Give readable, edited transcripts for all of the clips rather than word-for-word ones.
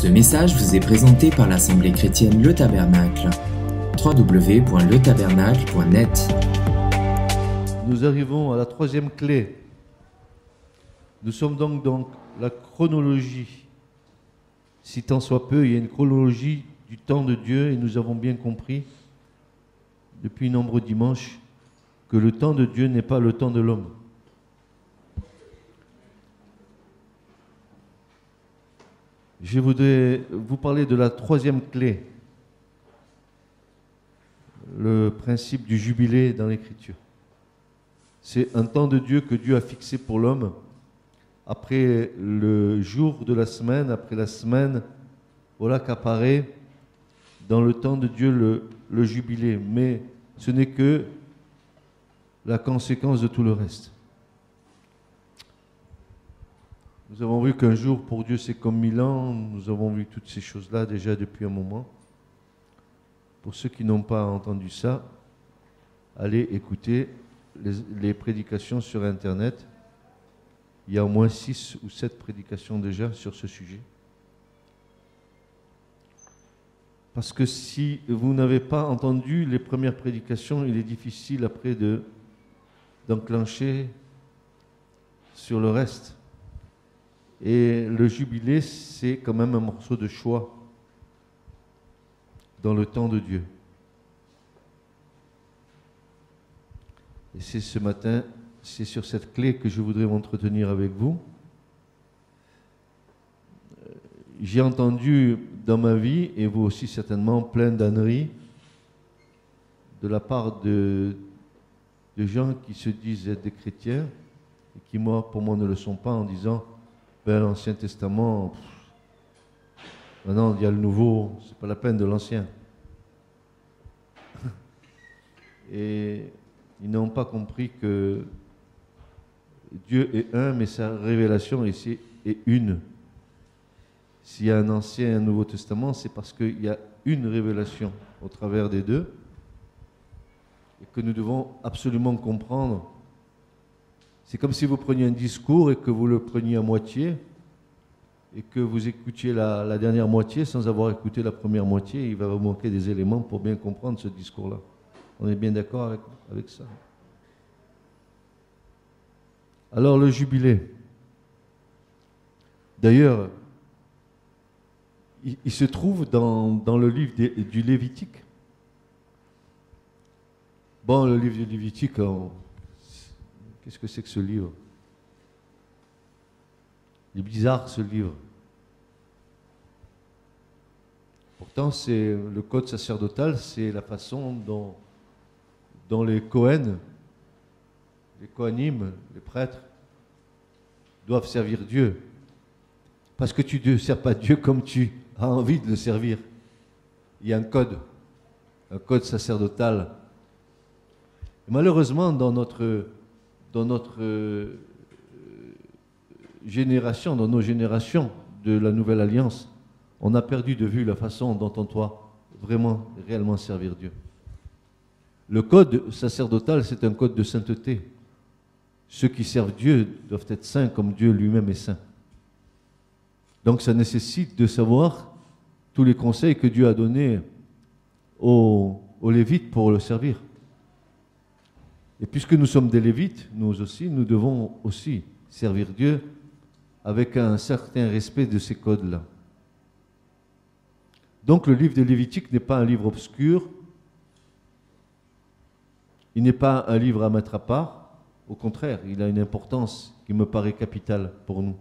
Ce message vous est présenté par l'Assemblée chrétienne Le Tabernacle. www.letabernacle.net. Nous arrivons à la troisième clé. Nous sommes donc dans la chronologie. Si tant soit peu, il y a une chronologie du temps de Dieu et nous avons bien compris depuis nombreux dimanches que le temps de Dieu n'est pas le temps de l'homme. Je voudrais vous parler de la troisième clé, le principe du jubilé dans l'Écriture. C'est un temps de Dieu que Dieu a fixé pour l'homme après le jour de la semaine, après la semaine, voilà qu'apparaît dans le temps de Dieu le jubilé. Mais ce n'est que la conséquence de tout le reste. Nous avons vu qu'un jour pour Dieu c'est comme 1000 ans, nous avons vu toutes ces choses-là déjà depuis un moment. Pour ceux qui n'ont pas entendu ça, allez écouter les prédications sur Internet. Il y a au moins 6 ou 7 prédications déjà sur ce sujet. Parce que si vous n'avez pas entendu les premières prédications, il est difficile après d'enclencher sur le reste. Et le jubilé, c'est quand même un morceau de choix dans le temps de Dieu. Et c'est ce matin, c'est sur cette clé que je voudrais m'entretenir avec vous. J'ai entendu dans ma vie, et vous aussi certainement, plein d'âneries de la part de gens qui se disent être des chrétiens et qui, pour moi, ne le sont pas, en disant l'Ancien Testament, maintenant il y a le Nouveau, c'est pas la peine de l'Ancien. Et ils n'ont pas compris que Dieu est un, mais sa révélation ici est une. S'il y a un Ancien et un Nouveau Testament, c'est parce qu'il y a une révélation au travers des deux et que nous devons absolument comprendre. C'est comme si vous preniez un discours et que vous le preniez à moitié et que vous écoutiez la dernière moitié sans avoir écouté la première moitié. Il va vous manquer des éléments pour bien comprendre ce discours-là. On est bien d'accord avec ça? Alors le jubilé. D'ailleurs, il se trouve dans le livre du Lévitique. Bon, le livre du Lévitique, qu'est-ce que c'est que ce livre? Il est bizarre ce livre. Pourtant, c'est le code sacerdotal, c'est la façon dont les Kohen, les Kohanim, les prêtres, doivent servir Dieu. Parce que tu ne sers pas Dieu comme tu as envie de le servir. Il y a un code sacerdotal. Et malheureusement, dans notre génération, dans nos générations de la Nouvelle Alliance, on a perdu de vue la façon dont on doit vraiment, réellement servir Dieu. Le code sacerdotal, c'est un code de sainteté. Ceux qui servent Dieu doivent être saints comme Dieu lui-même est saint. Donc ça nécessite de savoir tous les conseils que Dieu a donnés aux Lévites pour le servir. Et puisque nous sommes des Lévites, nous aussi, nous devons aussi servir Dieu avec un certain respect de ces codes-là. Donc le livre de Lévitique n'est pas un livre obscur, il n'est pas un livre à mettre à part, au contraire, il a une importance qui me paraît capitale pour nous,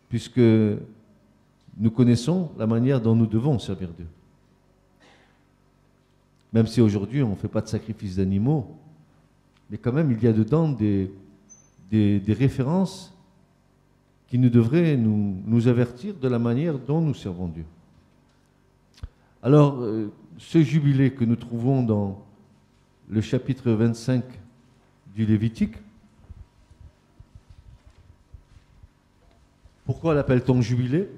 puisque nous connaissons la manière dont nous devons servir Dieu. Même si aujourd'hui on ne fait pas de sacrifice d'animaux, mais quand même il y a dedans des références qui nous devraient nous avertir de la manière dont nous servons Dieu. Alors, ce jubilé que nous trouvons dans le chapitre 25 du Lévitique, pourquoi l'appelle-t-on jubilé?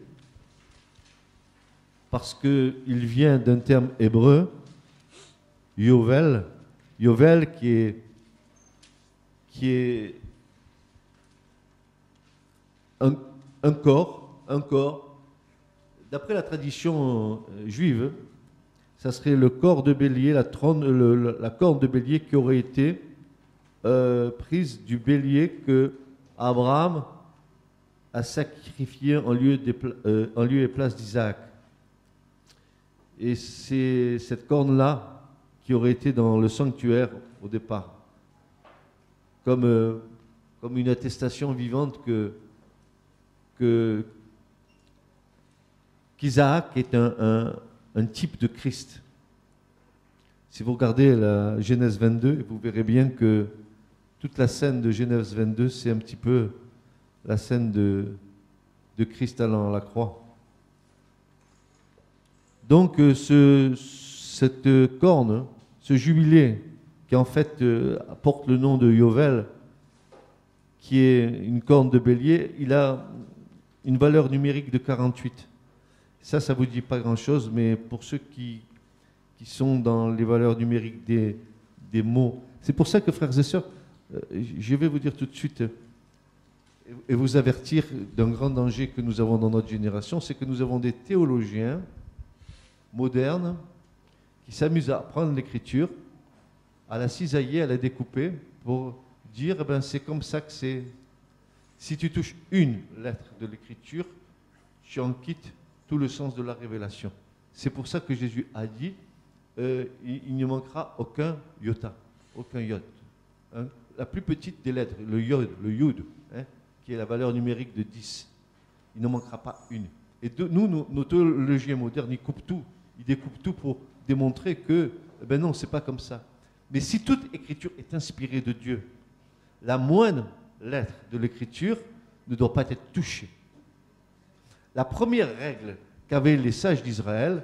Parce qu'il vient d'un terme hébreu, Yovel, qui est un corps d'après la tradition juive, ça serait le corps de bélier, la corne de bélier qui aurait été prise du bélier que Abraham a sacrifié en lieu et place d'Isaac. Et c'est cette corne-là qui aurait été dans le sanctuaire au départ, comme une attestation vivante qu'Isaac est un type de Christ. Si vous regardez la Genèse 22, vous verrez bien que toute la scène de Genèse 22, c'est un petit peu la scène de Christ allant à la croix. Donc cette corne, ce jubilé, qui en fait porte le nom de Yovel, qui est une corne de bélier, il a une valeur numérique de 48. Ça ne vous dit pas grand-chose, mais pour ceux qui sont dans les valeurs numériques des mots, c'est pour ça que, frères et sœurs, je vais vous dire tout de suite et vous avertir d'un grand danger que nous avons dans notre génération, c'est que nous avons des théologiens modernes qui s'amusent à prendre l'écriture, à la cisailler, à la découper, pour dire, eh ben, c'est comme ça que c'est. Si tu touches une lettre de l'écriture, tu en quittes tout le sens de la révélation. C'est pour ça que Jésus a dit, il ne manquera aucun iota, aucun yod. Hein? La plus petite des lettres, le yod, hein, qui est la valeur numérique de 10. Il ne manquera pas une. Et nos théologiens modernes, ils coupent tout. Ils découpent tout pour démontrer que, ben non, c'est pas comme ça. Mais si toute écriture est inspirée de Dieu, la moindre lettre de l'écriture ne doit pas être touchée. La première règle qu'avaient les sages d'Israël,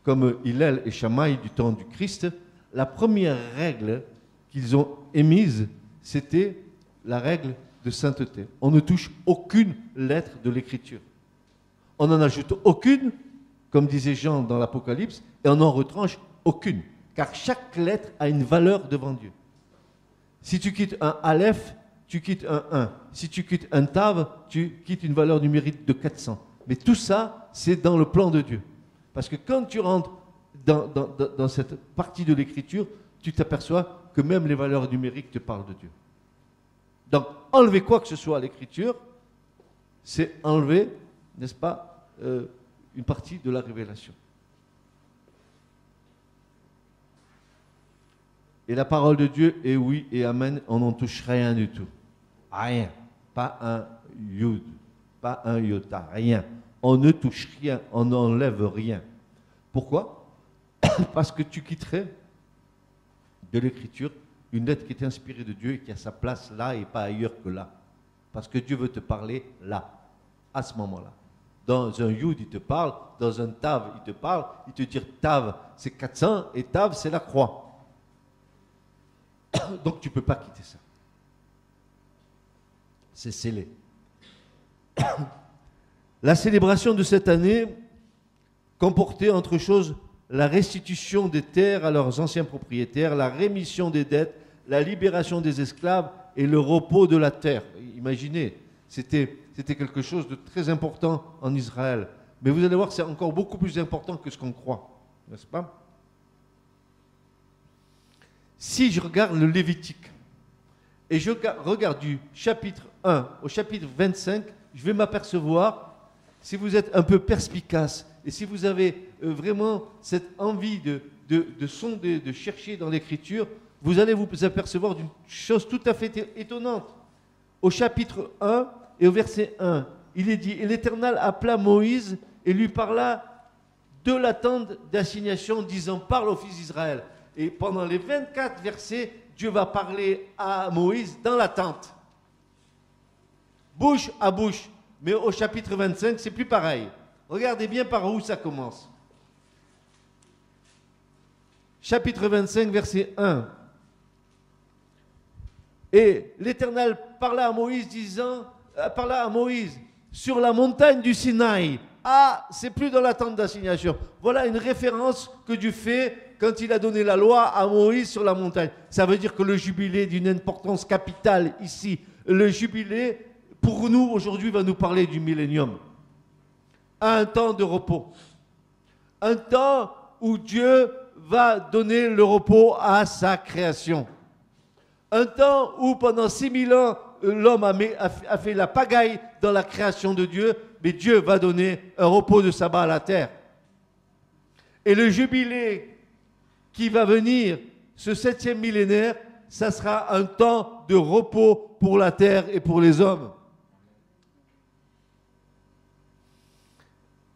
comme Hillel et Shammai du temps du Christ, la première règle qu'ils ont émise, c'était la règle de sainteté. On ne touche aucune lettre de l'écriture. On n'en ajoute aucune, comme disait Jean dans l'Apocalypse, et on n'en retranche aucune, car chaque lettre a une valeur devant Dieu. Si tu quittes un Aleph, tu quittes un 1. Si tu quittes un Tav, tu quittes une valeur numérique de 400. Mais tout ça, c'est dans le plan de Dieu. Parce que quand tu rentres dans cette partie de l'écriture, tu t'aperçois que même les valeurs numériques te parlent de Dieu. Donc, enlever quoi que ce soit à l'écriture, c'est enlever, n'est-ce pas, une partie de la révélation. Et la parole de Dieu est oui et amen, on n'en touche rien du tout. Rien. Pas un yud, pas un iota, rien. On ne touche rien, on n'enlève rien. Pourquoi? Parce que tu quitterais de l'écriture une lettre qui est inspirée de Dieu et qui a sa place là et pas ailleurs que là. Parce que Dieu veut te parler là, à ce moment-là. Dans un yud, il te parle, dans un tav, il te parle, il te dit tav, c'est 400 et tav, c'est la croix. Donc tu ne peux pas quitter ça. C'est scellé. La célébration de cette année comportait entre choses la restitution des terres à leurs anciens propriétaires, la rémission des dettes, la libération des esclaves et le repos de la terre. Imaginez, c'était quelque chose de très important en Israël. Mais vous allez voir, c'est encore beaucoup plus important que ce qu'on croit, n'est-ce pas? Si je regarde le Lévitique, et je regarde du chapitre 1 au chapitre 25, je vais m'apercevoir, si vous êtes un peu perspicace, et si vous avez vraiment cette envie de sonder, de chercher dans l'Écriture, vous allez vous apercevoir d'une chose tout à fait étonnante. Au chapitre 1 et au verset 1, il est dit, « Et l'Éternel appela Moïse et lui parla de la tente d'assignation, disant, parle aux fils d'Israël. » Et pendant les 24 versets, Dieu va parler à Moïse dans la tente. Bouche à bouche. Mais au chapitre 25, c'est plus pareil. Regardez bien par où ça commence. Chapitre 25, verset 1. Et l'Éternel parla à Moïse, sur la montagne du Sinaï. Ah, c'est plus dans la tente d'assignation. Voilà une référence que Dieu fait quand il a donné la loi à Moïse sur la montagne. Ça veut dire que le jubilé d'une importance capitale ici, le jubilé, pour nous, aujourd'hui, va nous parler du millénium. à un temps de repos. Un temps où Dieu va donner le repos à sa création. Un temps où pendant 6000 ans, l'homme a fait la pagaille dans la création de Dieu, mais Dieu va donner un repos de sabbat à la terre. Et le jubilé qui va venir, ce 7e millénaire, ça sera un temps de repos pour la terre et pour les hommes.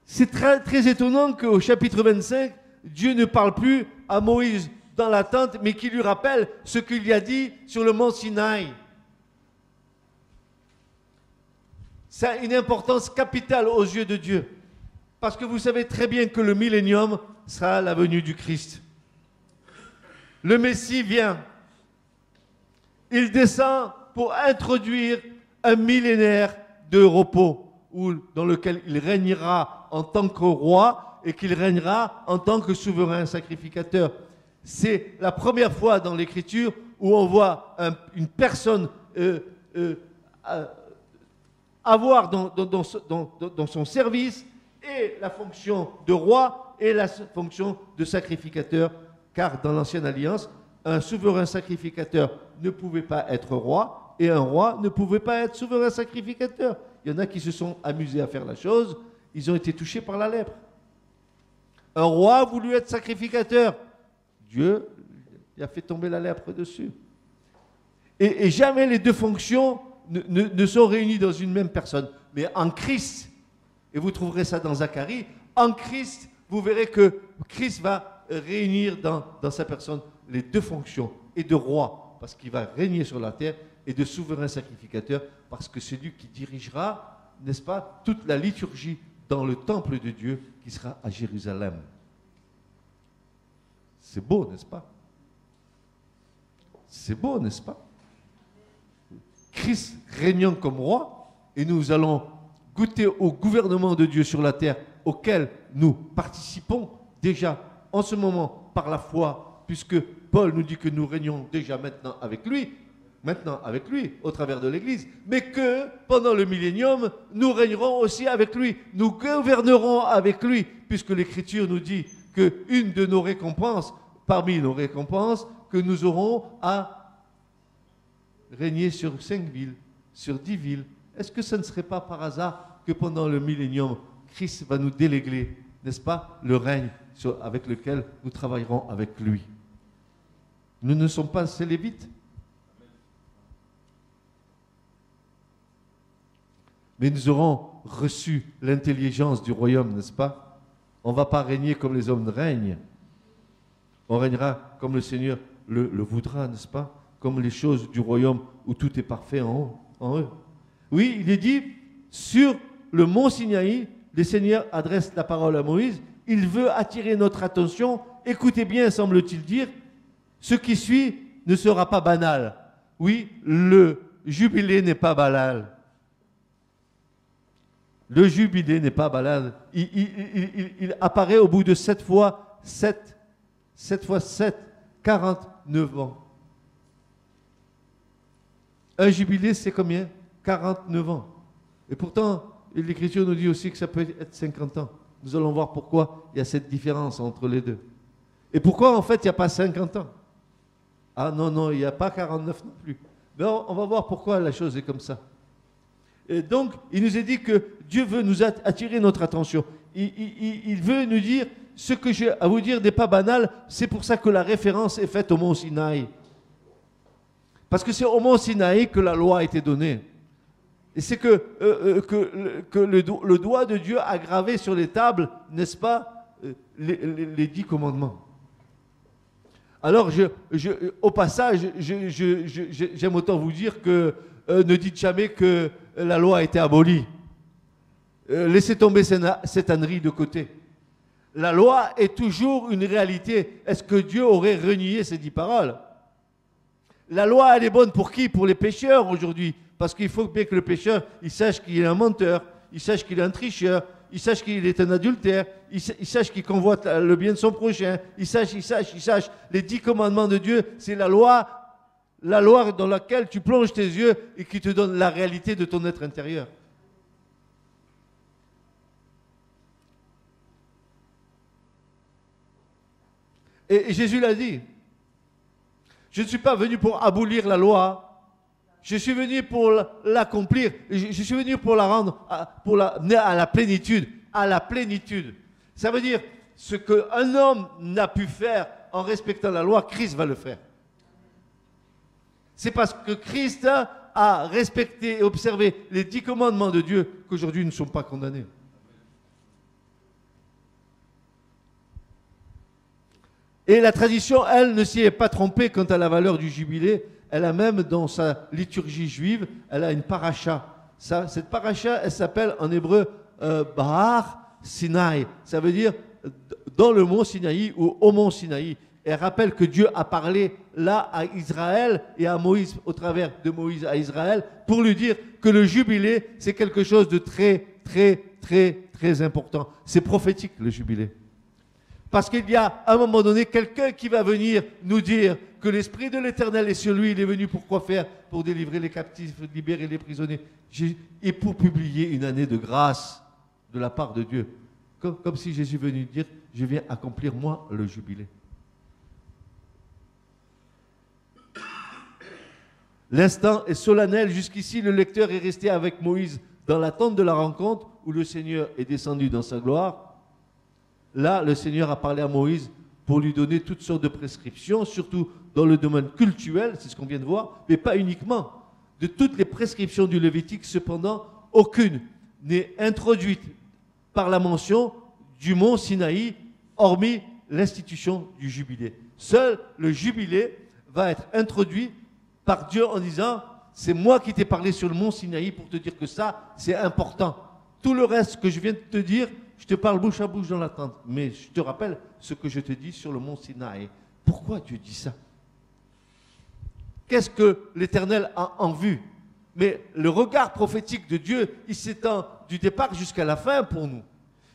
C'est très, très étonnant qu'au chapitre 25, Dieu ne parle plus à Moïse dans la tente, mais qu'il lui rappelle ce qu'il lui a dit sur le mont Sinaï. Ça a une importance capitale aux yeux de Dieu. Parce que vous savez très bien que le millénium sera la venue du Christ. Le Messie vient. Il descend pour introduire un millénaire de repos dans lequel il régnera en tant que roi et qu'il régnera en tant que souverain sacrificateur. C'est la première fois dans l'Écriture où on voit une personne avoir dans son service et la fonction de roi et la fonction de sacrificateur, car dans l'Ancienne Alliance, un souverain sacrificateur ne pouvait pas être roi et un roi ne pouvait pas être souverain sacrificateur. Il y en a qui se sont amusés à faire la chose, ils ont été touchés par la lèpre. Un roi a voulu être sacrificateur. Dieu a fait tomber la lèpre dessus. Et jamais les deux fonctions ne sont réunies dans une même personne. Mais en Christ, et vous trouverez ça dans Zacharie, en Christ, vous verrez que Christ va réunir dans sa personne les deux fonctions, et de roi, parce qu'il va régner sur la terre, et de souverain sacrificateur, parce que c'est lui qui dirigera, n'est-ce pas, toute la liturgie dans le temple de Dieu qui sera à Jérusalem. C'est beau, n'est-ce pas? C'est beau, n'est-ce pas? Christ régnant comme roi, et nous allons goûter au gouvernement de Dieu sur la terre, auquel nous participons déjà en ce moment par la foi, puisque Paul nous dit que nous régnons déjà maintenant avec lui, au travers de l'Église, mais que pendant le millénium, nous régnerons aussi avec lui, nous gouvernerons avec lui, puisque l'Écriture nous dit qu'une de nos récompenses, parmi nos récompenses, que nous aurons à régner sur 5 villes, sur 10 villes. Est-ce que ce ne serait pas par hasard que pendant le millénium, Christ va nous déléguer, n'est-ce pas, le règne avec lequel nous travaillerons avec lui? Nous ne sommes pas ces Lévites. Mais nous aurons reçu l'intelligence du royaume, n'est-ce pas? On ne va pas régner comme les hommes règnent. On régnera comme le Seigneur le voudra, n'est-ce pas? Comme les choses du royaume où tout est parfait en eux. Oui, il est dit, sur le mont Sinaï, le Seigneur adresse la parole à Moïse. Il veut attirer notre attention. Écoutez bien, semble-t-il dire, ce qui suit ne sera pas banal. Oui, le jubilé n'est pas banal. Le jubilé n'est pas banal. Il apparaît au bout de 7 fois 7, 49 ans. Un jubilé, c'est combien? 49 ans. Et pourtant, l'Écriture nous dit aussi que ça peut être 50 ans. Nous allons voir pourquoi il y a cette différence entre les deux. Et pourquoi, en fait, il n'y a pas 50 ans? Ah non, il n'y a pas 49 non plus. Mais on va voir pourquoi la chose est comme ça. Et donc, il nous est dit que Dieu veut nous attirer notre attention. Il veut nous dire, ce que j'ai à vous dire n'est pas banal, c'est pour ça que la référence est faite au mont Sinaï. Parce que c'est au mont Sinaï que la loi a été donnée. Et c'est que le doigt de Dieu a gravé sur les tables, n'est-ce pas, les 10 commandements. Alors, au passage, j'aime autant vous dire que ne dites jamais que la loi a été abolie. Laissez tomber cette ânerie de côté. La loi est toujours une réalité. Est-ce que Dieu aurait renié ces 10 paroles? La loi, elle est bonne pour qui? Pour les pécheurs aujourd'hui. Parce qu'il faut bien que le pécheur, il sache qu'il est un menteur, il sache qu'il est un tricheur, il sache qu'il est un adultère, il sache qu'il convoite le bien de son prochain, il sache. Les 10 commandements de Dieu, c'est la loi dans laquelle tu plonges tes yeux et qui te donne la réalité de ton être intérieur. Et Jésus l'a dit. Je ne suis pas venu pour abolir la loi. Je suis venu pour l'accomplir. Je suis venu pour la rendre, pour l'amener à la plénitude. À la plénitude. Ça veut dire, ce qu'un homme n'a pu faire en respectant la loi, Christ va le faire. C'est parce que Christ a respecté et observé les 10 commandements de Dieu qu'aujourd'hui nous ne sommes pas condamnés. Et la tradition, elle, ne s'y est pas trompée quant à la valeur du jubilé. Elle a même, dans sa liturgie juive, elle a une paracha. Cette paracha, elle s'appelle en hébreu Bahar Sinaï. Ça veut dire dans le mont Sinaï ou au mont Sinaï. Elle rappelle que Dieu a parlé là à Israël et à Moïse, au travers de Moïse à Israël, pour lui dire que le jubilé, c'est quelque chose de très, très, très, très important. C'est prophétique, le jubilé. Parce qu'il y a à un moment donné quelqu'un qui va venir nous dire que l'Esprit de l'Éternel est sur lui. Il est venu pour quoi faire? Pour délivrer les captifs, libérer les prisonniers. Et pour publier une année de grâce de la part de Dieu. Comme si Jésus venait dire, je viens accomplir moi le jubilé. L'instant est solennel. Jusqu'ici, le lecteur est resté avec Moïse dans la tente de la rencontre où le Seigneur est descendu dans sa gloire. Là, le Seigneur a parlé à Moïse pour lui donner toutes sortes de prescriptions, surtout dans le domaine cultuel, c'est ce qu'on vient de voir, mais pas uniquement. De toutes les prescriptions du Lévitique, cependant, aucune n'est introduite par la mention du mont Sinaï, hormis l'institution du jubilé. Seul le jubilé va être introduit par Dieu en disant « C'est moi qui t'ai parlé sur le mont Sinaï pour te dire que ça, c'est important. Tout le reste que je viens de te dire, je te parle bouche à bouche dans la tente, mais je te rappelle ce que je te dis sur le mont Sinaï. » Pourquoi Dieu dit ça? Qu'est-ce que l'Éternel a en vue? Mais le regard prophétique de Dieu, il s'étend du départ jusqu'à la fin pour nous.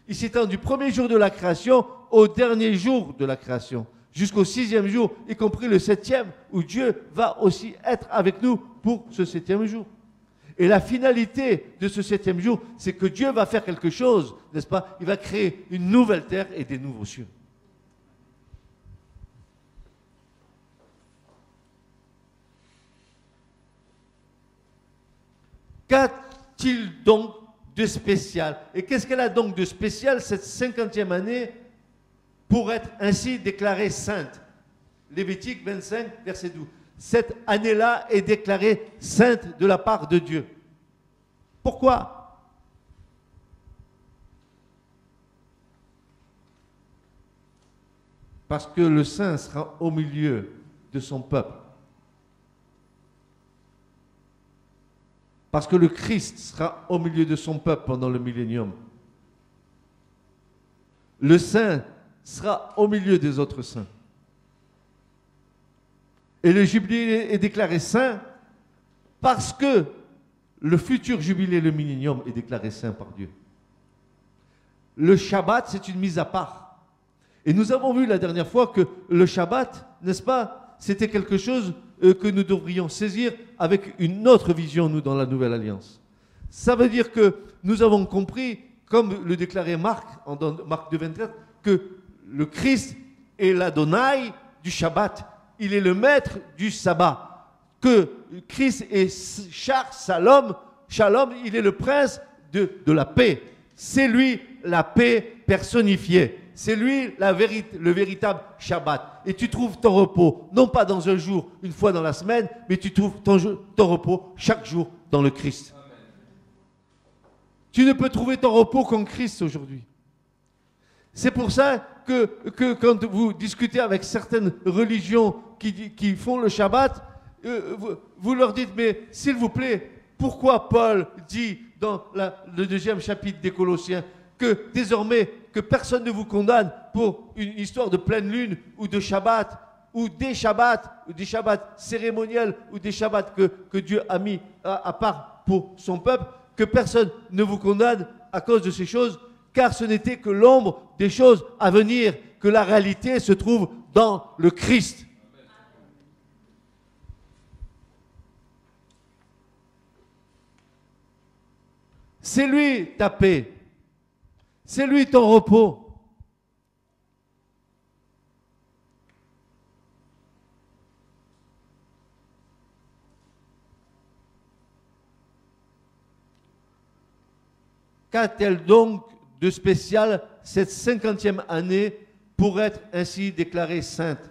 Il s'étend du premier jour de la création au dernier jour de la création, jusqu'au 6e jour, y compris le 7e, où Dieu va aussi être avec nous pour ce 7e jour. Et la finalité de ce 7e jour, c'est que Dieu va faire quelque chose, n'est-ce pas? Il va créer une nouvelle terre et des nouveaux cieux. Qu'a-t-il donc de spécial? Et qu'est-ce qu'elle a donc de spécial, cette 50e année, pour être ainsi déclarée sainte? Lévitique 25, verset 12. Cette année-là est déclarée sainte de la part de Dieu. Pourquoi? Parce que le saint sera au milieu de son peuple. Parce que le Christ sera au milieu de son peuple pendant le millénium. Le saint sera au milieu des autres saints. Et le jubilé est déclaré saint parce que le futur jubilé, le millénium, est déclaré saint par Dieu. Le Shabbat, c'est une mise à part. Et nous avons vu la dernière fois que le Shabbat, n'est-ce pas, c'était quelque chose que nous devrions saisir avec une autre vision, nous, dans la Nouvelle Alliance. Ça veut dire que nous avons compris, comme le déclarait Marc, en Marc 2,24, que le Christ est l'Adonai du Shabbat. Il est le maître du sabbat. Que Christ est Shalom, il est le prince de la paix. C'est lui la paix personnifiée. C'est lui le véritable Shabbat. Et tu trouves ton repos, non pas dans un jour, une fois dans la semaine, mais tu trouves ton repos chaque jour dans le Christ. Amen. Tu ne peux trouver ton repos qu'en Christ aujourd'hui. C'est pour ça que quand vous discutez avec certaines religions qui font le Shabbat, vous leur dites, mais s'il vous plaît, pourquoi Paul dit dans le 2e chapitre des Colossiens que désormais que personne ne vous condamne pour une histoire de pleine lune ou de Shabbat ou des Shabbats cérémoniels ou des Shabbats que Dieu a mis à part pour son peuple, que personne ne vous condamne à cause de ces choses, car ce n'était que l'ombre des choses à venir, que la réalité se trouve dans le Christ. C'est lui ta paix. C'est lui ton repos. Qu'a-t-elle donc de spécial cette 50e année pour être ainsi déclarée sainte?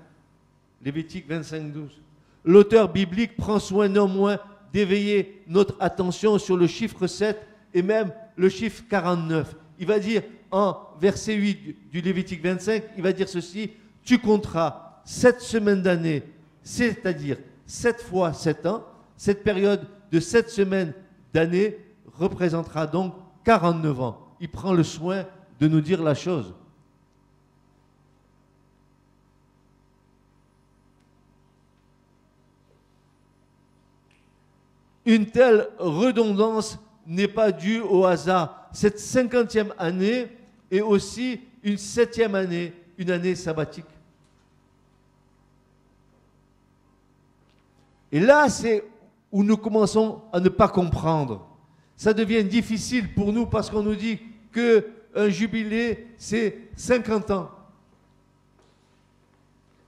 Lévitique 25, 12. L'auteur biblique prend soin néanmoins d'éveiller notre attention sur le chiffre 7 et même le chiffre 49. Il va dire en verset 8 du Lévitique 25, il va dire ceci: tu compteras 7 semaines d'année, c'est-à-dire 7 fois 7 ans. Cette période de 7 semaines d'année représentera donc 49 ans. Il prend le soin de nous dire la chose. Une telle redondance n'est pas due au hasard. Cette 50e année est aussi une 7e année, une année sabbatique. Et là, c'est où nous commençons à ne pas comprendre. Ça devient difficile pour nous parce qu'on nous dit qu'un jubilé, c'est 50 ans.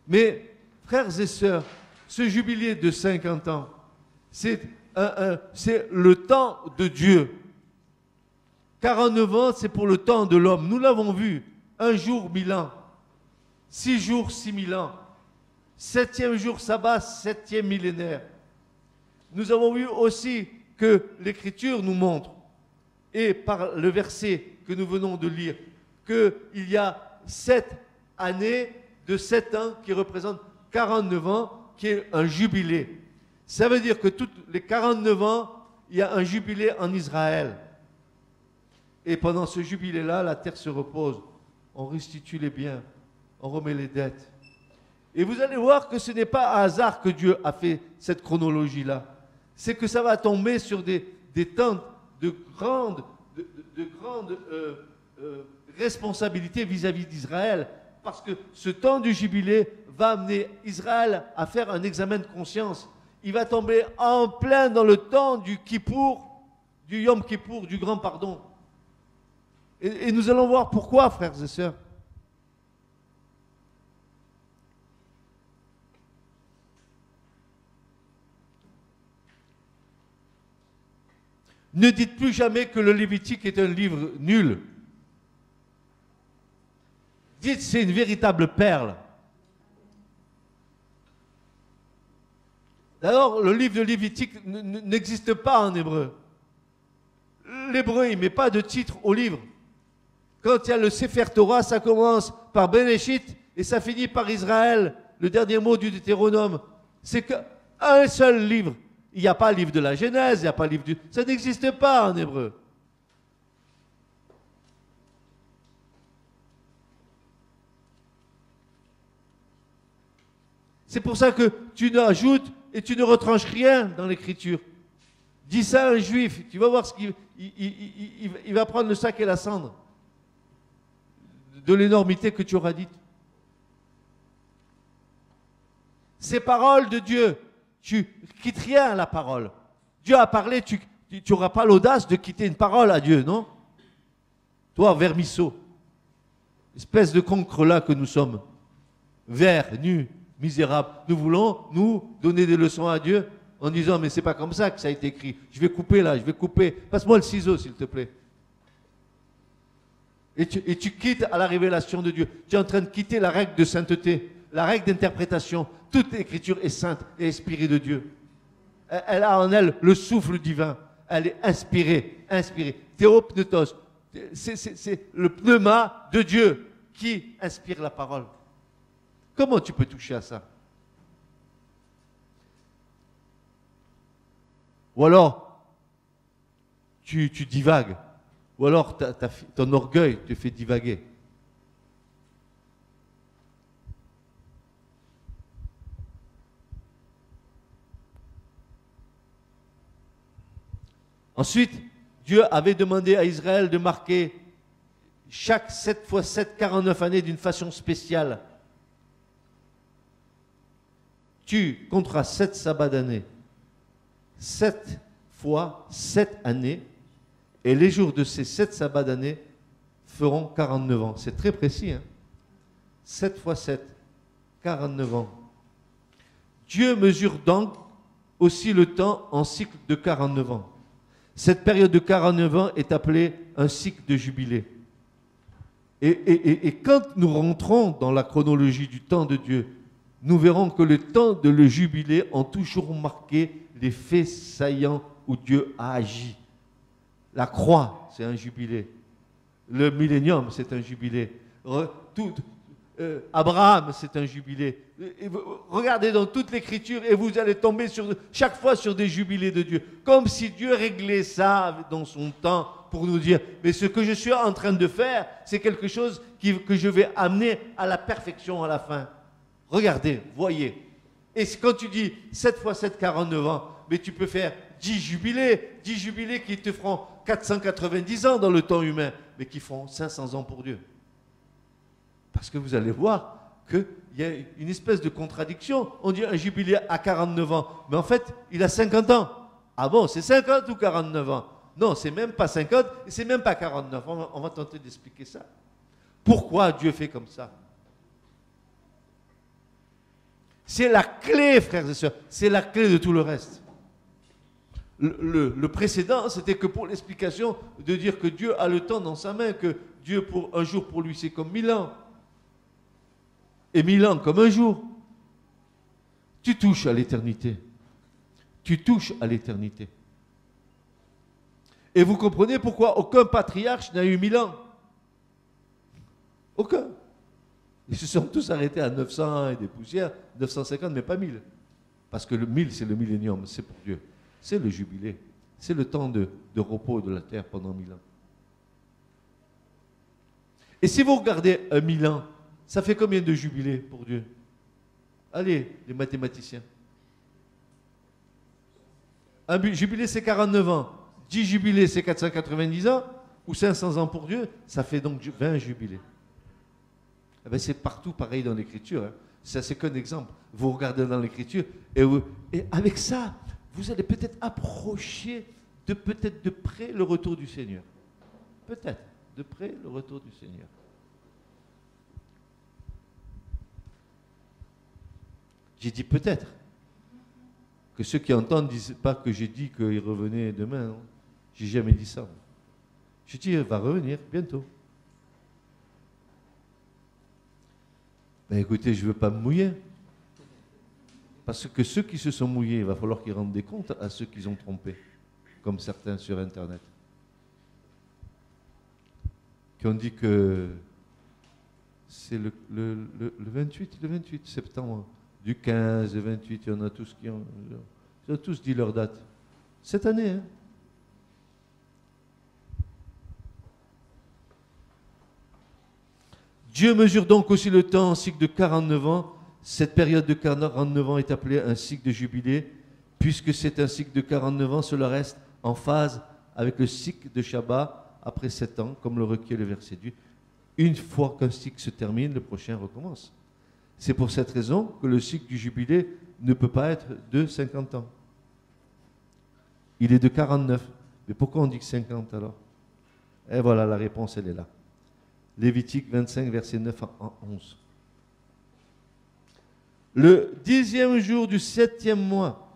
Mais, frères et sœurs, ce jubilé de 50 ans, c'est le temps de Dieu. 49 ans, c'est pour le temps de l'homme. Nous l'avons vu. Un jour, 1000 ans. 6 jours, 6000 ans. 7e jour, sabbat, 7e millénaire. Nous avons vu aussi que l'Écriture nous montre, et par le verset que nous venons de lire, qu'il y a 7 années de 7 ans qui représentent 49 ans, qui est un jubilé. Ça veut dire que tous les 49 ans, il y a un jubilé en Israël. Et pendant ce jubilé-là, la terre se repose. On restitue les biens, on remet les dettes. Et vous allez voir que ce n'est pas à hasard que Dieu a fait cette chronologie-là. C'est que ça va tomber sur des temps de grandes responsabilités vis-à-vis d'Israël. Parce que ce temps du jubilé va amener Israël à faire un examen de conscience. Il va tomber en plein dans le temps du Kippour, du Yom Kippour, du grand pardon. Et nous allons voir pourquoi, frères et sœurs. Ne dites plus jamais que le Lévitique est un livre nul. Dites c'est une véritable perle. D'ailleurs, le livre de Lévitique n'existe pas en hébreu. L'hébreu, il ne met pas de titre au livre. Quand il y a le Sefer Torah, ça commence par Bereshit et ça finit par Israël, le dernier mot du Deutéronome. C'est qu'un seul livre. Il n'y a pas le livre de la Genèse, il n'y a pas le livre du... Ça n'existe pas en hébreu. C'est pour ça que tu n'ajoutes et tu ne retranches rien dans l'écriture. Dis ça à un juif, tu vas voir ce qu'il il va prendre le sac et la cendre de l'énormité que tu auras dite. Ces paroles de Dieu, tu quittes rien à la parole. Dieu a parlé, tu n'auras pas l'audace de quitter une parole à Dieu, non? Toi, vermisseau, espèce de concre là que nous sommes, verts, nus, misérables. Nous voulons, nous, donner des leçons à Dieu en disant, mais c'est pas comme ça que ça a été écrit. Je vais couper là, je vais couper. Passe-moi le ciseau, s'il te plaît. Et tu quittes à la révélation de Dieu. Tu es en train de quitter la règle de sainteté, la règle d'interprétation. Toute l'écriture est sainte et inspirée de Dieu. Elle a en elle le souffle divin. Elle est inspirée, inspirée. Théopneustos. C'est le pneuma de Dieu qui inspire la parole. Comment tu peux toucher à ça? Ou alors, tu divagues. Ou alors, ton orgueil te fait divaguer. Ensuite, Dieu avait demandé à Israël de marquer chaque 7 x 7, 49 années d'une façon spéciale. Tu compteras 7 sabbats d'année, 7 fois 7 années, et les jours de ces 7 sabbats d'année feront 49 ans. C'est très précis, hein? 7 x 7, 49 ans. Dieu mesure donc aussi le temps en cycle de 49 ans. Cette période de 49 ans est appelée un cycle de jubilé. Et quand nous rentrons dans la chronologie du temps de Dieu, nous verrons que le temps de le jubilé ont toujours marqué les faits saillants où Dieu a agi. La croix, c'est un jubilé. Le millénium, c'est un jubilé. Abraham, c'est un jubilé. Regardez dans toute l'écriture et vous allez tomber chaque fois sur des jubilés de Dieu. Comme si Dieu réglait ça dans son temps pour nous dire, mais ce que je suis en train de faire, c'est quelque chose que je vais amener à la perfection à la fin. Regardez, voyez. Et quand tu dis 7 fois 7, 49 ans, mais tu peux faire 10 jubilés qui te feront 490 ans dans le temps humain, mais qui feront 500 ans pour Dieu. Parce que vous allez voir qu'il y a une espèce de contradiction. On dit un jubilé à 49 ans, mais en fait, il a 50 ans. Ah bon, c'est 50 ou 49 ans? Non, c'est même pas 50 et c'est même pas 49. On va tenter d'expliquer ça. Pourquoi Dieu fait comme ça? C'est la clé, frères et sœurs. C'est la clé de tout le reste. Le précédent, c'était que pour l'explication de dire que Dieu a le temps dans sa main, que Dieu, un jour pour lui, c'est comme 1000 ans. Et 1000 ans comme un jour. Tu touches à l'éternité. Tu touches à l'éternité. Et vous comprenez pourquoi aucun patriarche n'a eu 1000 ans. Aucun. Ils se sont tous arrêtés à 900 et des poussières, 950, mais pas 1000. Parce que le 1000, c'est le millénium, c'est pour Dieu. C'est le jubilé. C'est le temps de repos de la terre pendant 1000 ans. Et si vous regardez 1000 ans, ça fait combien de jubilés pour Dieu? Allez, les mathématiciens. Un jubilé, c'est 49 ans. 10 jubilés, c'est 490 ans. Ou 500 ans pour Dieu, ça fait donc 20 jubilés. Eh bien, c'est partout pareil dans l'Écriture. Hein. Ça, c'est qu'un exemple. Vous regardez dans l'Écriture et avec ça, vous allez peut-être approcher peut-être de près le retour du Seigneur. Peut-être de près le retour du Seigneur. J'ai dit peut-être. Que ceux qui entendent ne disent pas que j'ai dit qu'il revenait demain. Non. J'ai jamais dit ça. J'ai dit il va revenir bientôt. Ben écoutez, je ne veux pas me mouiller. Parce que ceux qui se sont mouillés, il va falloir qu'ils rendent des comptes à ceux qu'ils ont trompés. Comme certains sur Internet. Qui ont dit que c'est le 28 septembre. Du 15, le 28, il y en a tous ils ont tous dit leur date. Cette année, hein. Dieu mesure donc aussi le temps en cycle de 49 ans. Cette période de 49 ans est appelée un cycle de jubilé. Puisque c'est un cycle de 49 ans, cela reste en phase avec le cycle de Shabbat après 7 ans, comme le requiert le verset 2. Une fois qu'un cycle se termine, le prochain recommence. C'est pour cette raison que le cycle du jubilé ne peut pas être de 50 ans. Il est de 49. Mais pourquoi on dit que 50 alors? Et voilà, la réponse, elle est là. Lévitique 25, verset 9 à 11. Le 10e jour du 7e mois.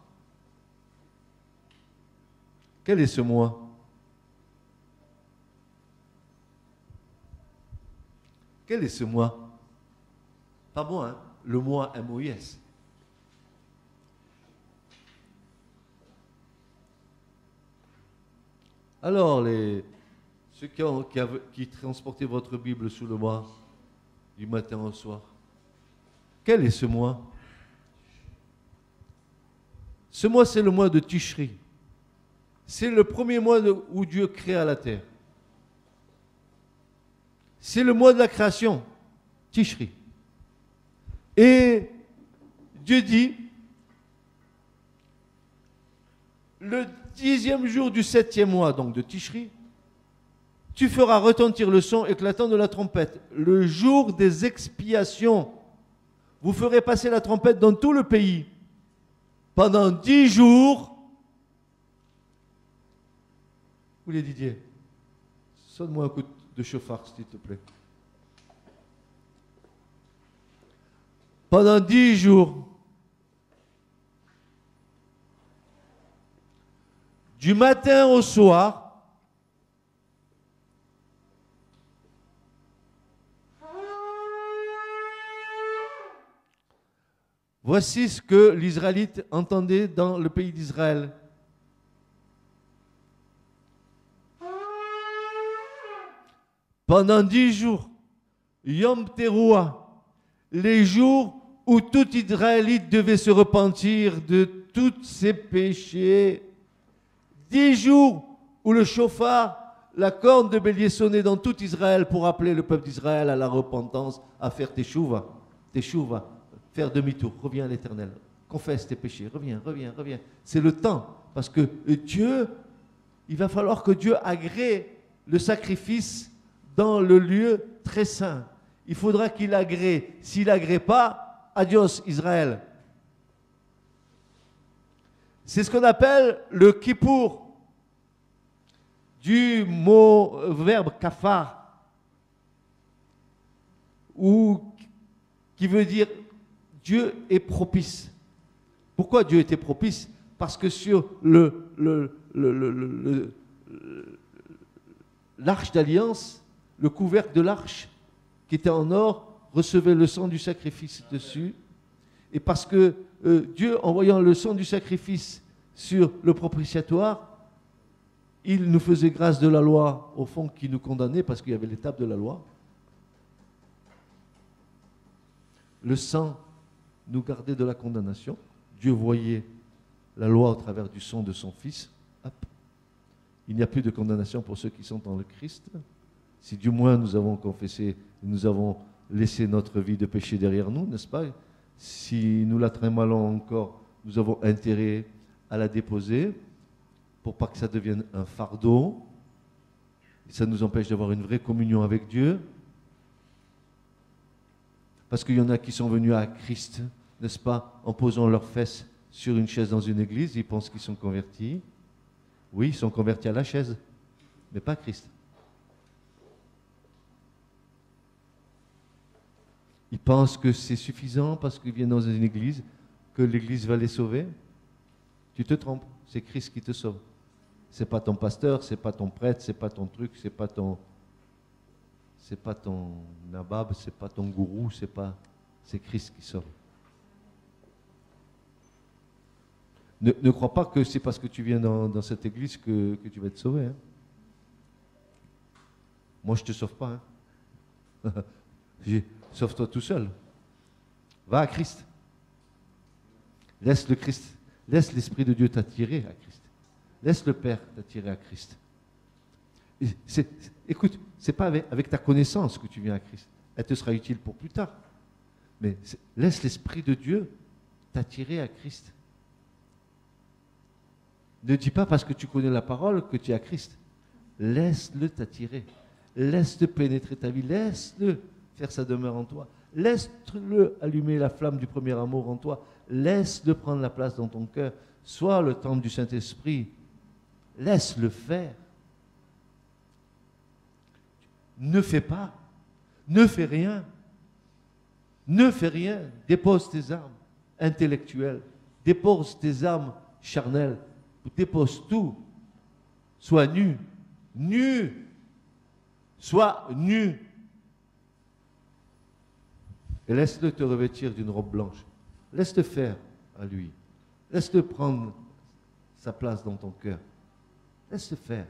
Quel est ce mois? Quel est ce mois? Pas moi, hein? Le mois MOIS. Alors, ceux qui transportaient votre Bible sous le mois, du matin au soir, quel est ce mois? Ce mois, c'est le mois de Tishri. C'est le premier mois où Dieu créa la terre. C'est le mois de la création, Tishri. Et Dieu dit, le 10e jour du 7e mois, donc de Tishri, tu feras retentir le son éclatant de la trompette. Le jour des expiations, vous ferez passer la trompette dans tout le pays. Pendant 10 jours, où est Didier? Sonne-moi un coup de chauffard, s'il te plaît. Pendant 10 jours, du matin au soir, Voici ce que l'Israélite entendait dans le pays d'Israël. Pendant 10 jours, Yom Teruah, les jours où tout Israélite devait se repentir de tous ses péchés. 10 jours où le chauffard, la corne de bélier sonnait dans tout Israël pour appeler le peuple d'Israël à la repentance, à faire teshuva, faire demi-tour, reviens à l'Éternel, confesse tes péchés, reviens. C'est le temps, parce que Dieu, il va falloir que Dieu agrée le sacrifice dans le lieu très saint. Il faudra qu'il agrée. S'il n'agrée pas, adios Israël. C'est ce qu'on appelle le kippour, du mot verbe kafar, ou qui veut dire Dieu est propice. Pourquoi Dieu était propice? Parce que sur l'arche d'alliance, le couvercle de l'arche qui était en or recevait le sang du sacrifice dessus. Et parce que Dieu, en voyant le sang du sacrifice sur le propitiatoire, il nous faisait grâce de la loi, au fond, qui nous condamnait parce qu'il y avait l'étape de la loi. Le sang nous gardait de la condamnation. Dieu voyait la loi au travers du sang de son Fils. Hop. Il n'y a plus de condamnation pour ceux qui sont en le Christ. Si du moins nous avons confessé, nous avons laissé notre vie de péché derrière nous, n'est-ce pas? Si nous la trémalons encore, nous avons intérêt à la déposer pour pas que ça devienne un fardeau. Et ça nous empêche d'avoir une vraie communion avec Dieu. Parce qu'il y en a qui sont venus à Christ, n'est-ce pas, en posant leurs fesses sur une chaise dans une église, ils pensent qu'ils sont convertis. Oui, ils sont convertis à la chaise, mais pas à Christ. Ils pensent que c'est suffisant parce qu'ils viennent dans une église, que l'église va les sauver. Tu te trompes, c'est Christ qui te sauve. C'est pas ton pasteur, c'est pas ton prêtre, c'est pas ton truc, c'est pas ton nabab, c'est pas ton gourou, c'est Christ qui sauve. Ne crois pas que c'est parce que tu viens dans cette église que tu vas être sauvé. Hein. Moi, je ne te sauve pas. Hein. Sauve-toi tout seul. Va à Christ. Laisse le Christ. Laisse l'Esprit de Dieu t'attirer à Christ. Laisse le Père t'attirer à Christ. Écoute, ce n'est pas avec ta connaissance que tu viens à Christ. Elle te sera utile pour plus tard. Mais laisse l'Esprit de Dieu t'attirer à Christ. Ne dis pas parce que tu connais la parole que tu es à Christ. Laisse-le t'attirer. Laisse-le pénétrer ta vie. Laisse-le faire sa demeure en toi. Laisse-le allumer la flamme du premier amour en toi. Laisse-le prendre la place dans ton cœur. Sois le temple du Saint-Esprit. Laisse-le faire. Ne fais pas. Ne fais rien. Ne fais rien. Dépose tes armes intellectuelles. Dépose tes armes charnelles. Dépose tout. Sois nu. Nu. Sois nu. Et laisse-le te revêtir d'une robe blanche. Laisse-le faire à lui. Laisse-le prendre sa place dans ton cœur. Laisse-le faire.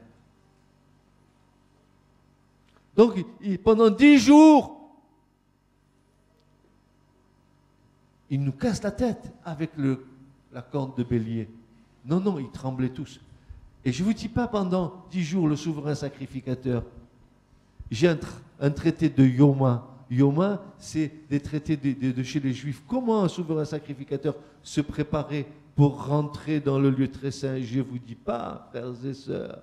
Donc, pendant 10 jours, il nous casse la tête avec la corde de bélier. Non, ils tremblaient tous. Et je ne vous dis pas pendant 10 jours, le souverain sacrificateur. J'ai un traité de Yoma. Yoma, c'est des traités de chez les Juifs. Comment un souverain sacrificateur se préparait pour rentrer dans le lieu très saint? Je ne vous dis pas, frères et sœurs.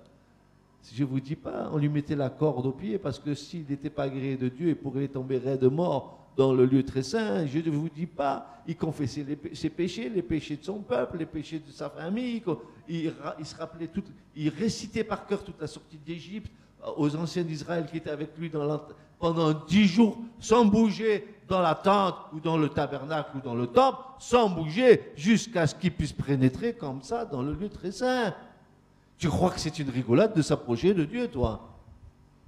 Je ne vous dis pas, on lui mettait la corde au pied parce que s'il n'était pas agréé de Dieu, il pourrait tomber raide mort dans le lieu très saint. Je ne vous dis pas, il confessait ses péchés, les péchés de son peuple, les péchés de sa famille. Il se rappelait il récitait par cœur toute la sortie d'Égypte aux anciens d'Israël qui étaient avec lui pendant 10 jours, sans bouger dans la tente ou dans le tabernacle ou dans le temple, sans bouger jusqu'à ce qu'il puisse pénétrer comme ça dans le lieu très saint. Tu crois que c'est une rigolade de s'approcher de Dieu, toi?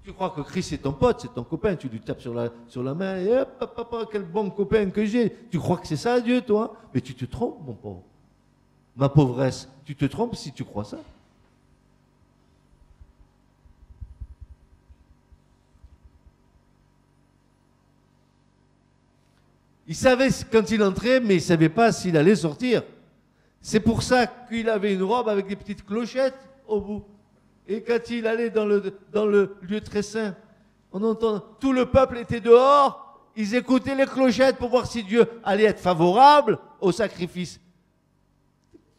Tu crois que Christ est ton pote, c'est ton copain, tu lui tapes sur la main, et hop, papa, quel bon copain que j'ai. Tu crois que c'est ça Dieu, toi? Mais tu te trompes, mon pauvre. Ma pauvresse, tu te trompes si tu crois ça. Il savait quand il entrait, mais il ne savait pas s'il allait sortir. C'est pour ça qu'il avait une robe avec des petites clochettes au bout. Et quand il allait dans le lieu très saint, on entend, tout le peuple était dehors, ils écoutaient les clochettes pour voir si Dieu allait être favorable au sacrifice.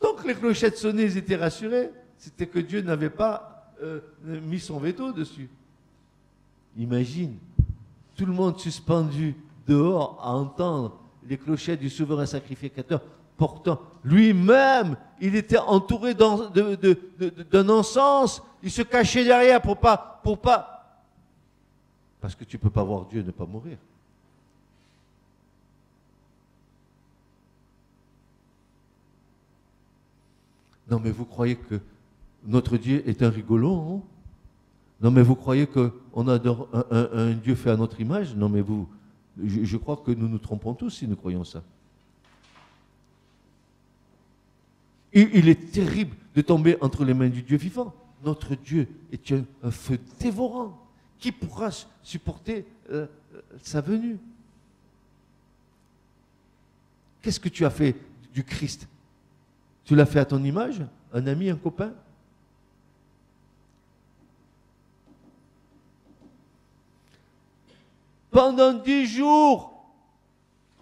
Donc les clochettes sonnaient, ils étaient rassurés. C'était que Dieu n'avait pas mis son veto dessus. Imagine, tout le monde suspendu dehors à entendre les clochettes du souverain sacrificateur portant. Lui-même, il était entouré d'un encens. Il se cachait derrière pour pas. Parce que tu ne peux pas voir Dieu ne pas mourir. Non, mais vous croyez que notre Dieu est un rigolo, hein? Non, mais vous croyez qu'on adore un Dieu fait à notre image? Non, mais je crois que nous nous trompons tous si nous croyons ça. Il est terrible de tomber entre les mains du Dieu vivant. Notre Dieu est un feu dévorant. Qui pourra supporter sa venue? Qu'est-ce que tu as fait du Christ? Tu l'as fait à ton image? Un ami, un copain? Pendant 10 jours.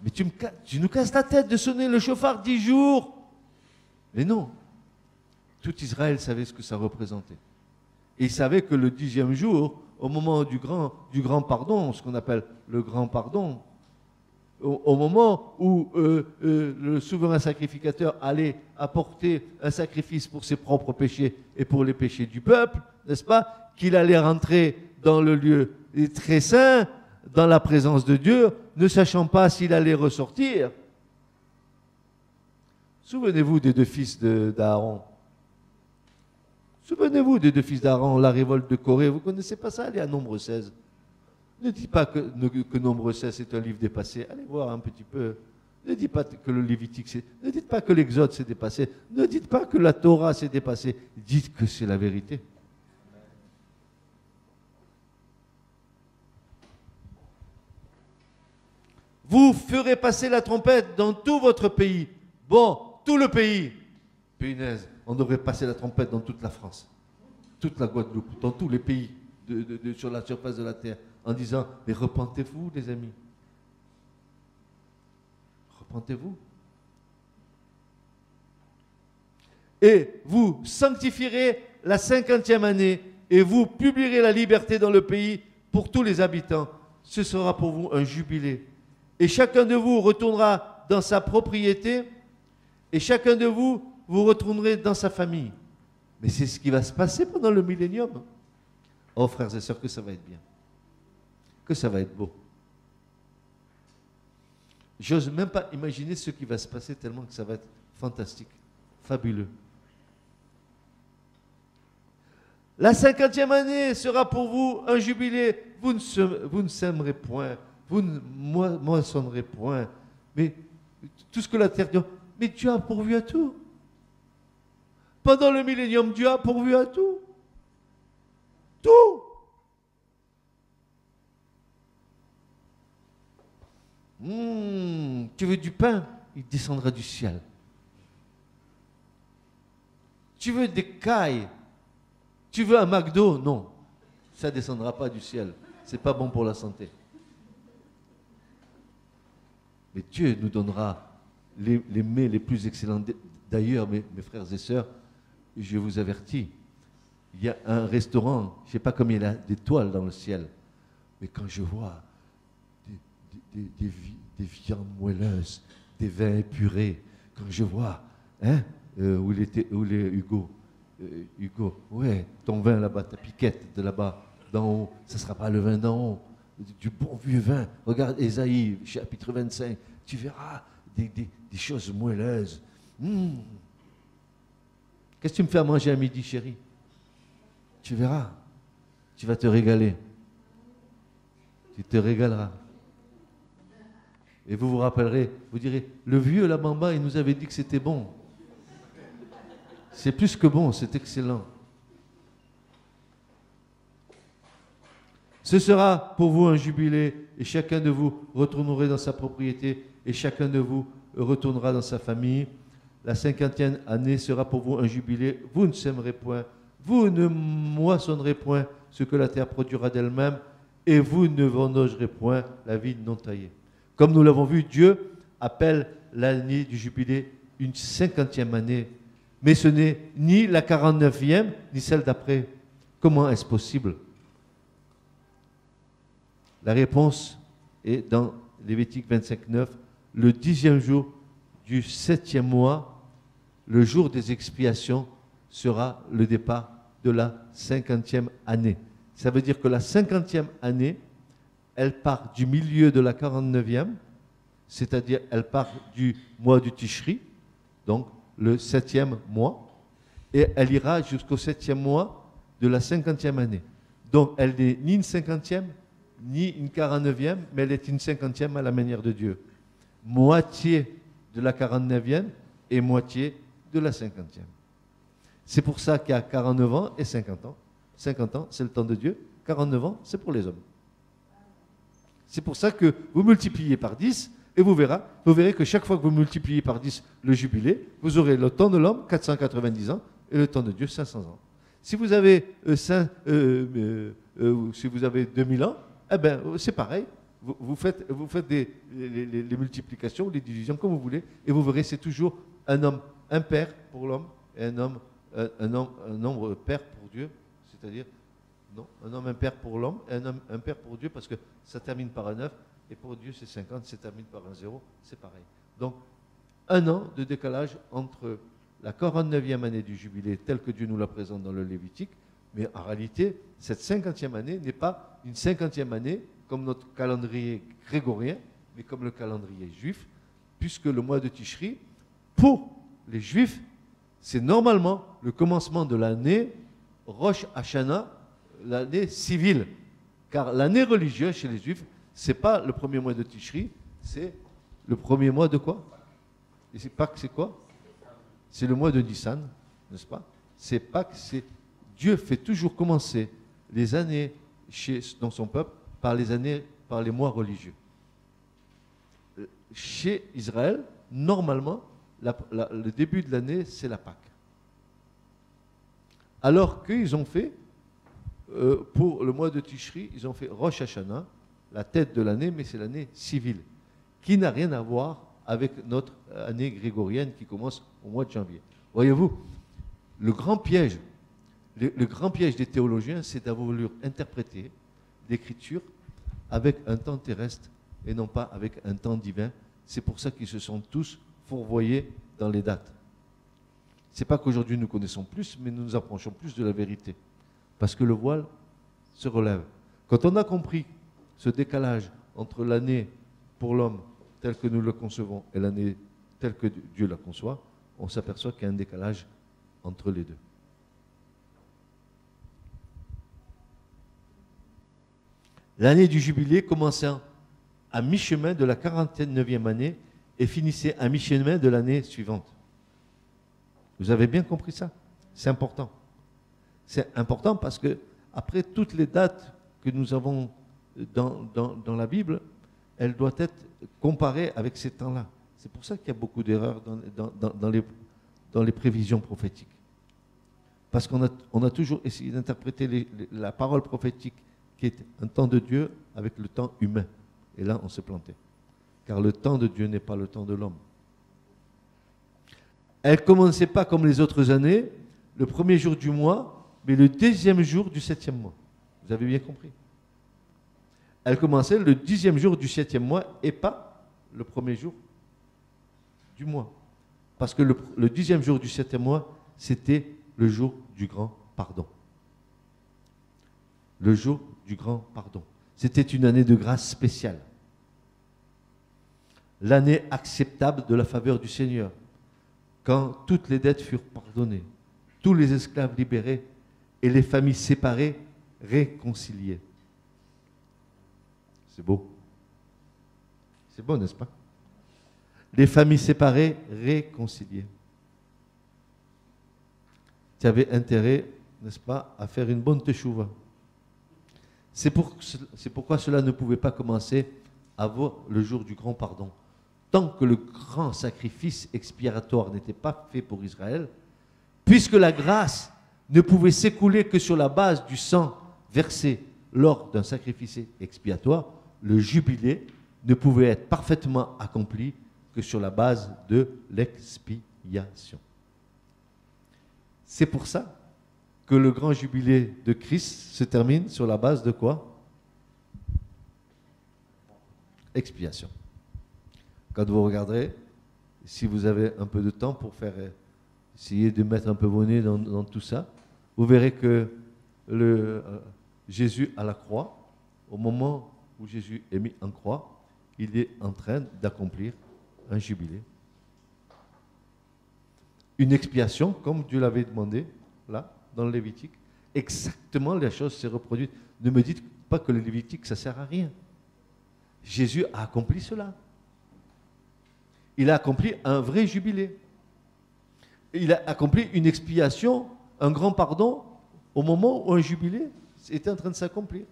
Mais tu nous casses la tête de sonner le chauffard 10 jours. Mais non. Tout Israël savait ce que ça représentait. Et il savait que le 10e jour, au moment du grand pardon, ce qu'on appelle le grand pardon, au moment où le souverain sacrificateur allait apporter un sacrifice pour ses propres péchés et pour les péchés du peuple, n'est-ce pas, qu'il allait rentrer dans le lieu très saint, dans la présence de Dieu, ne sachant pas s'il allait ressortir. Souvenez-vous des 2 fils d'Aaron. Souvenez-vous des 2 fils d'Aaron, la révolte de Corée. Vous ne connaissez pas ça? Allez à Nombre 16. Ne dites pas que Nombre 16 est un livre dépassé. Allez voir un petit peu. Ne dites pas que le Lévitique, ne dites pas que l'Exode s'est dépassé. Ne dites pas que la Torah s'est dépassée. Dites que c'est la vérité. Vous ferez passer la trompette dans tout votre pays. Bon, tout le pays. Punaise, on devrait passer la trompette dans toute la France, toute la Guadeloupe, dans tous les pays sur la surface de la terre, en disant, mais repentez-vous, les amis. Repentez-vous. Et vous sanctifierez la 50e année et vous publierez la liberté dans le pays pour tous les habitants. Ce sera pour vous un jubilé. Et chacun de vous retournera dans sa propriété et chacun de vous retournerez dans sa famille. Mais c'est ce qui va se passer pendant le millénium. Oh, frères et sœurs, que ça va être bien. Que ça va être beau. J'ose même pas imaginer ce qui va se passer tellement que ça va être fantastique, fabuleux. La 50e année sera pour vous un jubilé. Vous ne sèmerez point, vous ne moissonnerez point. Mais tout ce que la terre dit, mais Dieu a pourvu à tout. Pendant le millénium, Dieu a pourvu à tout. Tout. Tu veux du pain? Il descendra du ciel. Tu veux des cailles? Tu veux un McDo? Non. Ça ne descendra pas du ciel. Ce n'est pas bon pour la santé. Mais Dieu nous donnera les mets les plus excellents. D'ailleurs, mes frères et sœurs, je vous avertis, il y a un restaurant, je ne sais pas combien il y a d'étoiles dans le ciel, mais quand je vois des viandes moelleuses, des vins épurés, quand je vois, où il est Hugo? Hugo, ouais, ton vin là-bas, ta piquette de là-bas, d'en haut, ça ne sera pas le vin d'en haut, du bon vieux vin. Regarde Ésaïe, chapitre 25, tu verras des choses moelleuses. Qu'est-ce que tu me fais à manger à midi, chérie? Tu verras, tu vas te régaler. Tu te régaleras. Et vous vous rappellerez, vous direz, le vieux là-bas, il nous avait dit que c'était bon. C'est plus que bon, c'est excellent. Ce sera pour vous un jubilé, et chacun de vous retournerait dans sa propriété, et chacun de vous retournera dans sa famille. La 50e année sera pour vous un jubilé. Vous ne sèmerez point, vous ne moissonnerez point ce que la terre produira d'elle-même, et vous ne vendangerez point la vigne non taillée. Comme nous l'avons vu, Dieu appelle l'année du jubilé une 50e année, mais ce n'est ni la 49e, ni celle d'après. Comment est-ce possible? La réponse est dans Lévitique 25:9, le 10e jour du 7e mois, le jour des expiations, sera le départ de la 50e année. Ça veut dire que la 50e année, elle part du milieu de la 49e, c'est-à-dire elle part du mois du Tishri, donc le 7e mois, et elle ira jusqu'au 7e mois de la 50e année. Donc elle n'est ni une 50e, ni une 49e, mais elle est une 50e à la manière de Dieu. Moitié de la 49e et moitié de la 50e. C'est pour ça qu'il y a 49 ans et 50 ans. 50 ans, c'est le temps de Dieu. 49 ans, c'est pour les hommes. C'est pour ça que vous multipliez par 10 et vous verrez que chaque fois que vous multipliez par 10 le jubilé, vous aurez le temps de l'homme, 490 ans, et le temps de Dieu, 500 ans. Si vous avez, si vous avez 2000 ans, eh ben, c'est pareil. Vous faites les multiplications, les divisions comme vous voulez, et vous verrez, c'est toujours un homme impair pour l'homme et un nombre pair pour Dieu, c'est-à-dire non, un homme impair pour l'homme et un homme impair pour Dieu, parce que ça termine par un 9, et pour Dieu c'est 50, ça termine par un 0, c'est pareil. Donc, un an de décalage entre la 49e année du jubilé, telle que Dieu nous la présente dans le Lévitique, mais en réalité, cette 50e année n'est pas une 50e année comme notre calendrier grégorien, mais comme le calendrier juif, puisque le mois de Tishri, pour les juifs, c'est normalement le commencement de l'année Rosh Hashanah, l'année civile. Car l'année religieuse chez les juifs, ce n'est pas le premier mois de Tishri, c'est le premier mois de quoi? Et c'est Pâques, c'est quoi? C'est le mois de Nissan, n'est-ce pas? C'est Pâques, c'est Dieu fait toujours commencer les années dans son peuple par les mois religieux. Chez Israël, normalement, le début de l'année, c'est la Pâque. Alors qu'ils ont fait, pour le mois de Tishri, ils ont fait Rosh Hashanah, la tête de l'année, mais c'est l'année civile, qui n'a rien à voir avec notre année grégorienne qui commence au mois de janvier. Voyez-vous, le grand piège des théologiens, c'est d'avoir voulu interpréter l'Écriture avec un temps terrestre et non pas avec un temps divin. C'est pour ça qu'ils se sont tous fourvoyés dans les dates. Ce n'est pas qu'aujourd'hui nous connaissons plus, mais nous nous approchons plus de la vérité. Parce que le voile se relève. Quand on a compris ce décalage entre l'année pour l'homme telle que nous le concevons et l'année telle que Dieu la conçoit, on s'aperçoit qu'il y a un décalage entre les deux. L'année du jubilé commençait à mi-chemin de la 49e année et finissait à mi-chemin de l'année suivante. Vous avez bien compris ça? C'est important. C'est important parce que, après toutes les dates que nous avons dans la Bible, elles doivent être comparées avec ces temps-là. C'est pour ça qu'il y a beaucoup d'erreurs dans les prévisions prophétiques. Parce qu'on a toujours essayé d'interpréter la parole prophétique qui est un temps de Dieu avec le temps humain. Et là, on s'est planté. Car le temps de Dieu n'est pas le temps de l'homme. Elle ne commençait pas comme les autres années, le premier jour du mois, mais le 10e jour du 7e mois. Vous avez bien compris? Elle commençait le 10e jour du 7e mois et pas le premier jour du mois. Parce que le 10e jour du 7e mois, c'était le jour du grand pardon. Le jour du grand pardon. C'était une année de grâce spéciale. L'année acceptable de la faveur du Seigneur. Quand toutes les dettes furent pardonnées, tous les esclaves libérés et les familles séparées réconciliées. C'est beau. C'est beau, n'est-ce pas? Les familles séparées, réconciliées. Tu avais intérêt, n'est-ce pas, à faire une bonne teshuva. C'est pourquoi cela ne pouvait pas commencer avant le jour du grand pardon. Tant que le grand sacrifice expiatoire n'était pas fait pour Israël, puisque la grâce ne pouvait s'écouler que sur la base du sang versé lors d'un sacrifice expiatoire, le jubilé ne pouvait être parfaitement accompli que sur la base de l'expiation. C'est pour ça que le grand jubilé de Christ se termine sur la base de quoi? Expiation. Quand vous regarderez, si vous avez un peu de temps pour essayer de mettre un peu vos nez dans tout ça, vous verrez que Jésus à la croix, au moment où Jésus est mis en croix, il est en train d'accomplir un jubilé. Une expiation, comme Dieu l'avait demandé, là, dans le Lévitique. Exactement, la chose s'est reproduite. Ne me dites pas que le Lévitique, ça ne sert à rien. Jésus a accompli cela. Il a accompli un vrai jubilé. Il a accompli une expiation, un grand pardon, au moment où un jubilé était en train de s'accomplir.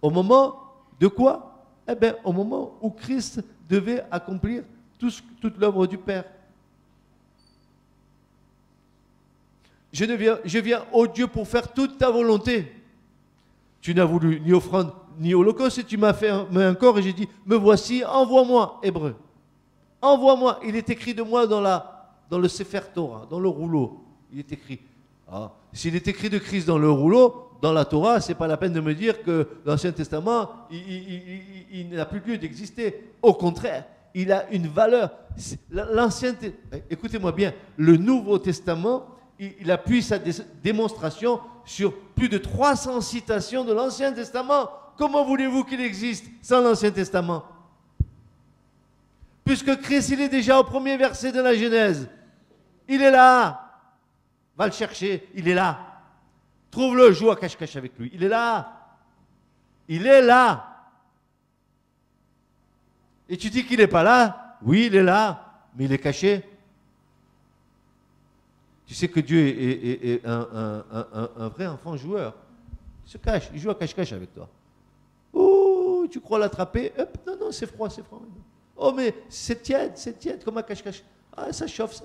Au moment de quoi? Eh bien, au moment où Christ devait accomplir toute l'œuvre du Père. Je viens, ô Dieu, pour faire toute ta volonté. Tu n'as voulu ni offrande, ni holocauste, et tu m'as fait un corps, et j'ai dit, me voici, envoie-moi, Hébreu. Envoie-moi. Il est écrit de moi dans le Sefer Torah, dans le rouleau. Il est écrit. Ah, s'il est écrit de Christ dans le rouleau, dans la Torah, ce n'est pas la peine de me dire que l'Ancien Testament, il n'a plus lieu d'exister. Au contraire, il a une valeur. Écoutez-moi bien, le Nouveau Testament, il appuie sa démonstration sur plus de 300 citations de l'Ancien Testament. Comment voulez-vous qu'il existe sans l'Ancien Testament? Puisque Christ, il est déjà au premier verset de la Genèse. Il est là. Va le chercher, il est là. Trouve-le, joue à cache-cache avec lui. Il est là. Il est là. Et tu dis qu'il n'est pas là? Oui, il est là, mais il est caché. Tu sais que Dieu est un vrai enfant joueur. Il se cache, il joue à cache-cache avec toi. Oh, tu crois l'attraper? Hop, non, c'est froid, c'est froid. Oh, mais c'est tiède, comme un cache-cache. Ah, ça chauffe.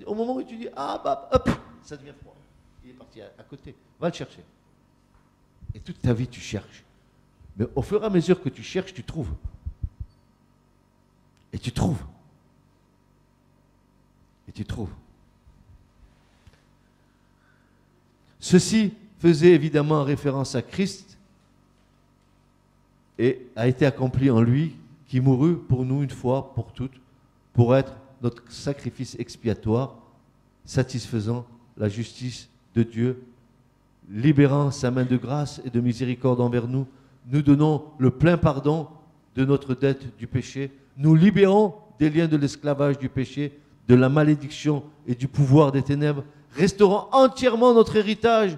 Au moment où tu dis, ah, bah, hop, ça devient froid. Il est parti à côté. Va le chercher. Et toute ta vie, tu cherches. Mais au fur et à mesure que tu cherches, tu trouves. Et tu trouves. Et tu trouves. Ceci faisait évidemment référence à Christ et a été accompli en lui qui mourut pour nous une fois pour toutes, pour être notre sacrifice expiatoire, satisfaisant la justice de Dieu, libérant sa main de grâce et de miséricorde envers nous, nous donnons le plein pardon de notre dette du péché, nous libérons des liens de l'esclavage du péché, de la malédiction et du pouvoir des ténèbres, restaurant entièrement notre héritage.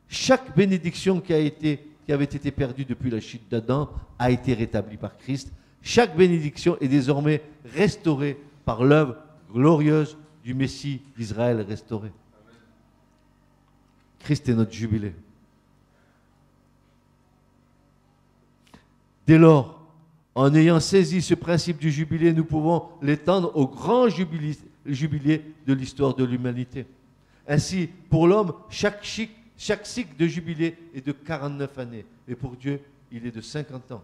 Chaque bénédiction qui avait été perdue depuis la chute d'Adam a été rétablie par Christ. Chaque bénédiction est désormais restaurée par l'œuvre glorieuse du Messie d'Israël restauré. Christ est notre jubilé. Dès lors, en ayant saisi ce principe du jubilé, nous pouvons l'étendre au grand jubilé de l'histoire de l'humanité. Ainsi, pour l'homme, chaque cycle de jubilé est de 49 années. Et pour Dieu, il est de 50 ans.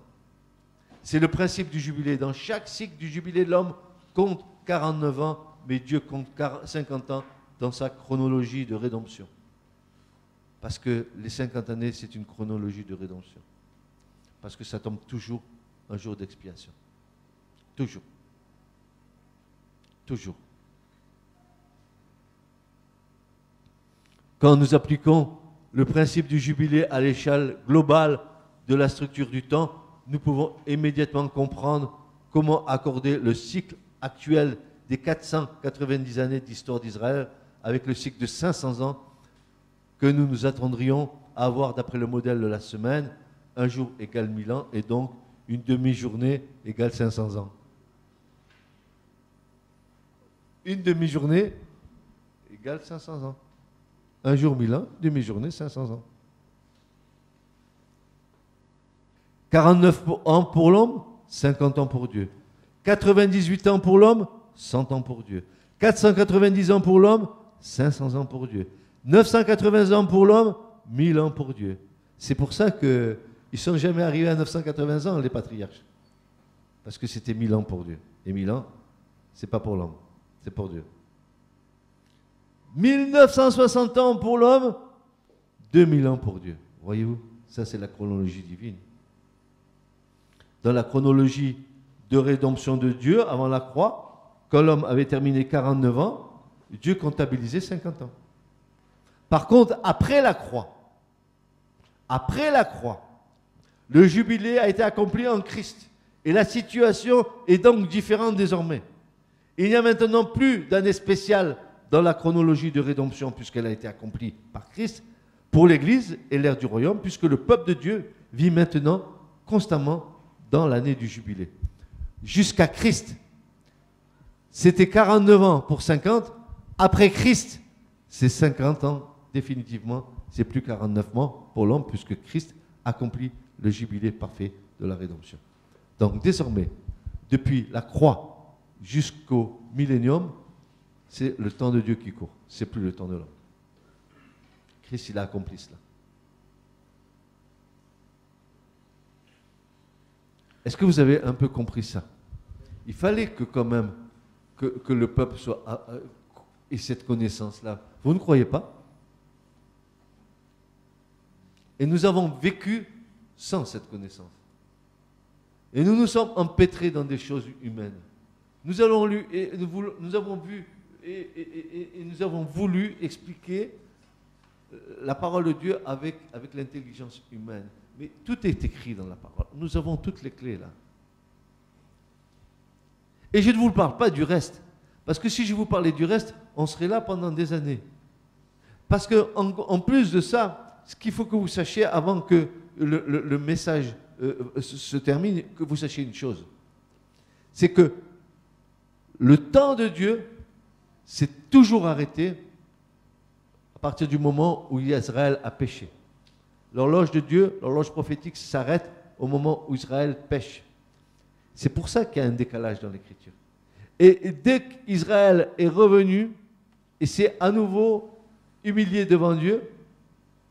C'est le principe du jubilé. Dans chaque cycle du jubilé, l'homme compte 49 ans, mais Dieu compte 50 ans dans sa chronologie de rédemption. Parce que les 50 années, c'est une chronologie de rédemption. Parce que ça tombe toujours un jour d'expiation. Toujours. Toujours. Quand nous appliquons le principe du jubilé à l'échelle globale de la structure du temps, nous pouvons immédiatement comprendre comment accorder le cycle actuel des 490 années d'histoire d'Israël avec le cycle de 500 ans que nous nous attendrions à avoir d'après le modèle de la semaine un jour égale 1000 ans, et donc une demi-journée égale 500 ans. Une demi-journée égale 500 ans. Un jour 1000 ans, demi-journée 500 ans. 49 ans pour l'homme, 50 ans pour Dieu. 98 ans pour l'homme, 100 ans pour Dieu. 490 ans pour l'homme, 500 ans pour Dieu. 980 ans pour l'homme, 1000 ans pour Dieu. C'est pour ça qu'ils ne sont jamais arrivés à 980 ans, les patriarches. Parce que c'était 1000 ans pour Dieu. Et 1000 ans, ce n'est pas pour l'homme, c'est pour Dieu. 1960 ans pour l'homme, 2000 ans pour Dieu. Voyez-vous, ça c'est la chronologie divine. Dans la chronologie de rédemption de Dieu, avant la croix, quand l'homme avait terminé 49 ans, Dieu comptabilisait 50 ans. Par contre, après la croix, le jubilé a été accompli en Christ. Et la situation est donc différente désormais. Il n'y a maintenant plus d'année spéciale dans la chronologie de rédemption, puisqu'elle a été accomplie par Christ, pour l'Église et l'ère du royaume, puisque le peuple de Dieu vit maintenant constamment dans l'année du jubilé. Jusqu'à Christ, c'était 49 ans pour 50. Après Christ, c'est 50 ans définitivement. C'est plus 49 mois pour l'homme, puisque Christ accomplit le jubilé parfait de la rédemption. Donc désormais, depuis la croix jusqu'au millénium, c'est le temps de Dieu qui court. C'est plus le temps de l'homme. Christ, il a accompli cela. Est-ce que vous avez un peu compris ça? Il fallait que quand même que le peuple ait cette connaissance-là. Vous ne croyez pas? Et nous avons vécu sans cette connaissance. Et nous nous sommes empêtrés dans des choses humaines. Nous avons lu et nous avons vu et nous avons voulu expliquer la parole de Dieu avec l'intelligence humaine. Mais tout est écrit dans la parole. Nous avons toutes les clés là. Et je ne vous parle pas du reste. Parce que si je vous parlais du reste, on serait là pendant des années. Parce qu'en plus de ça, ce qu'il faut que vous sachiez avant que le message se termine, que vous sachiez une chose. C'est que le temps de Dieu s'est toujours arrêté à partir du moment où Israël a péché. L'horloge de Dieu, l'horloge prophétique s'arrête au moment où Israël pêche. C'est pour ça qu'il y a un décalage dans l'Écriture. Et dès qu'Israël est revenu et s'est à nouveau humilié devant Dieu,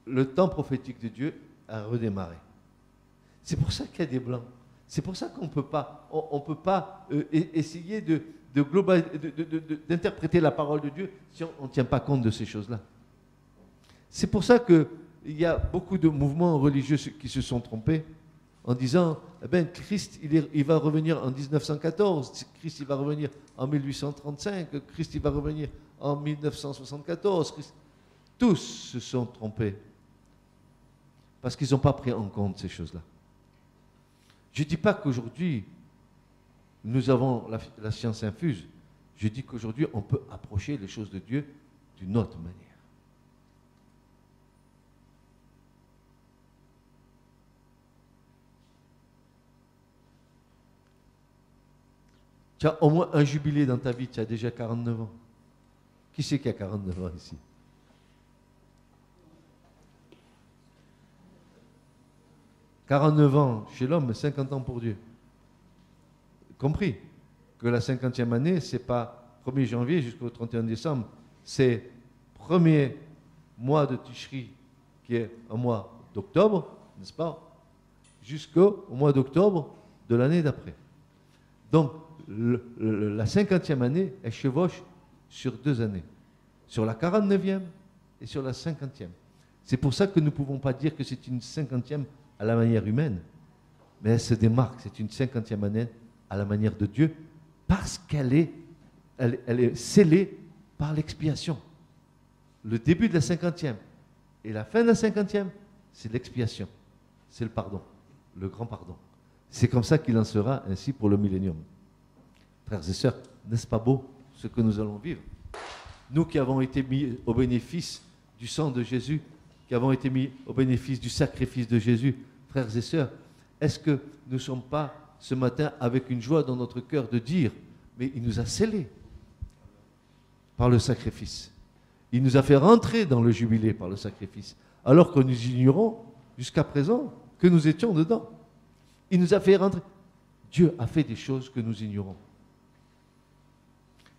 le temps prophétique de Dieu a redémarré. C'est pour ça qu'il y a des blancs. C'est pour ça qu'on ne peut pas essayer d'interpréter la parole de Dieu si on ne tient pas compte de ces choses-là. C'est pour ça qu'il y a beaucoup de mouvements religieux qui se sont trompés en disant Christ il va revenir en 1914, Christ il va revenir en 1835, Christ il va revenir en 1974. Tous se sont trompés parce qu'ils n'ont pas pris en compte ces choses-là. Je ne dis pas qu'aujourd'hui nous avons la science infuse, je dis qu'aujourd'hui on peut approcher les choses de Dieu d'une autre manière. Tu as au moins un jubilé dans ta vie, tu as déjà 49 ans. Qui c'est qui a 49 ans ici? « 49 ans chez l'homme, 50 ans pour Dieu. » Compris que la 50e année, ce n'est pas 1er janvier jusqu'au 31 décembre, c'est premier mois de Tishri, qui est un mois d'octobre, n'est-ce pas, jusqu'au mois d'octobre de l'année d'après. Donc, la 50e année, elle chevauche sur 2 années, sur la 49e et sur la 50e. C'est pour ça que nous ne pouvons pas dire que c'est une 50e à la manière humaine, mais elle se démarque, c'est une 50e année à la manière de Dieu, parce qu'elle est scellée par l'expiation. Le début de la 50e et la fin de la 50e, c'est l'expiation, c'est le pardon, le grand pardon. C'est comme ça qu'il en sera ainsi pour le millénium. Frères et sœurs, n'est-ce pas beau ce que nous allons vivre? Nous qui avons été mis au bénéfice du sang de Jésus, qui avons été mis au bénéfice du sacrifice de Jésus, frères et sœurs, est-ce que nous ne sommes pas ce matin avec une joie dans notre cœur de dire, mais il nous a scellés par le sacrifice. Il nous a fait rentrer dans le jubilé par le sacrifice, alors que nous ignorons jusqu'à présent que nous étions dedans. Il nous a fait rentrer. Dieu a fait des choses que nous ignorons.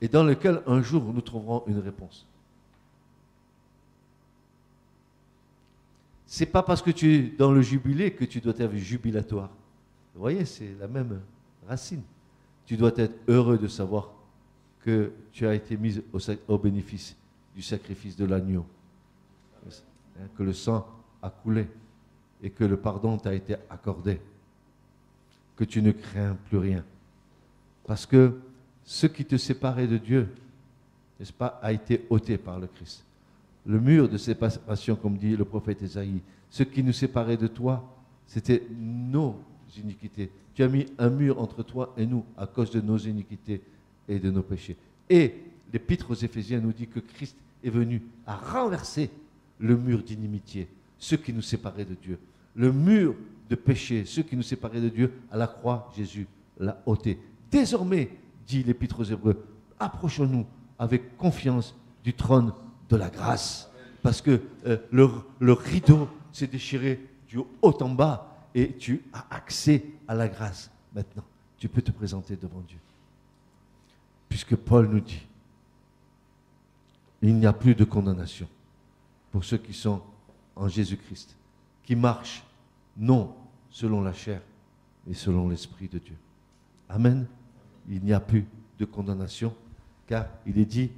Et dans lesquelles un jour nous trouverons une réponse. Ce n'est pas parce que tu es dans le jubilé que tu dois être jubilatoire. Vous voyez, c'est la même racine. Tu dois être heureux de savoir que tu as été mis au bénéfice du sacrifice de l'agneau. Que le sang a coulé et que le pardon t'a été accordé. Que tu ne crains plus rien. Parce que ce qui te séparait de Dieu, n'est-ce pas, a été ôté par le Christ. Le mur de séparation, comme dit le prophète Ésaïe, ce qui nous séparait de toi, c'était nos iniquités. Tu as mis un mur entre toi et nous à cause de nos iniquités et de nos péchés. Et l'Épître aux Éphésiens nous dit que Christ est venu à renverser le mur d'inimitié, ce qui nous séparait de Dieu. Le mur de péché, ce qui nous séparait de Dieu, à la croix, Jésus l'a ôté. Désormais, dit l'Épître aux Hébreux, approchons-nous avec confiance du trône de la grâce. Parce que le rideau s'est déchiré du haut en bas et tu as accès à la grâce. Maintenant, tu peux te présenter devant Dieu. Puisque Paul nous dit, il n'y a plus de condamnation pour ceux qui sont en Jésus-Christ, qui marchent non selon la chair, mais selon l'Esprit de Dieu. Amen. Il n'y a plus de condamnation, car il est dit,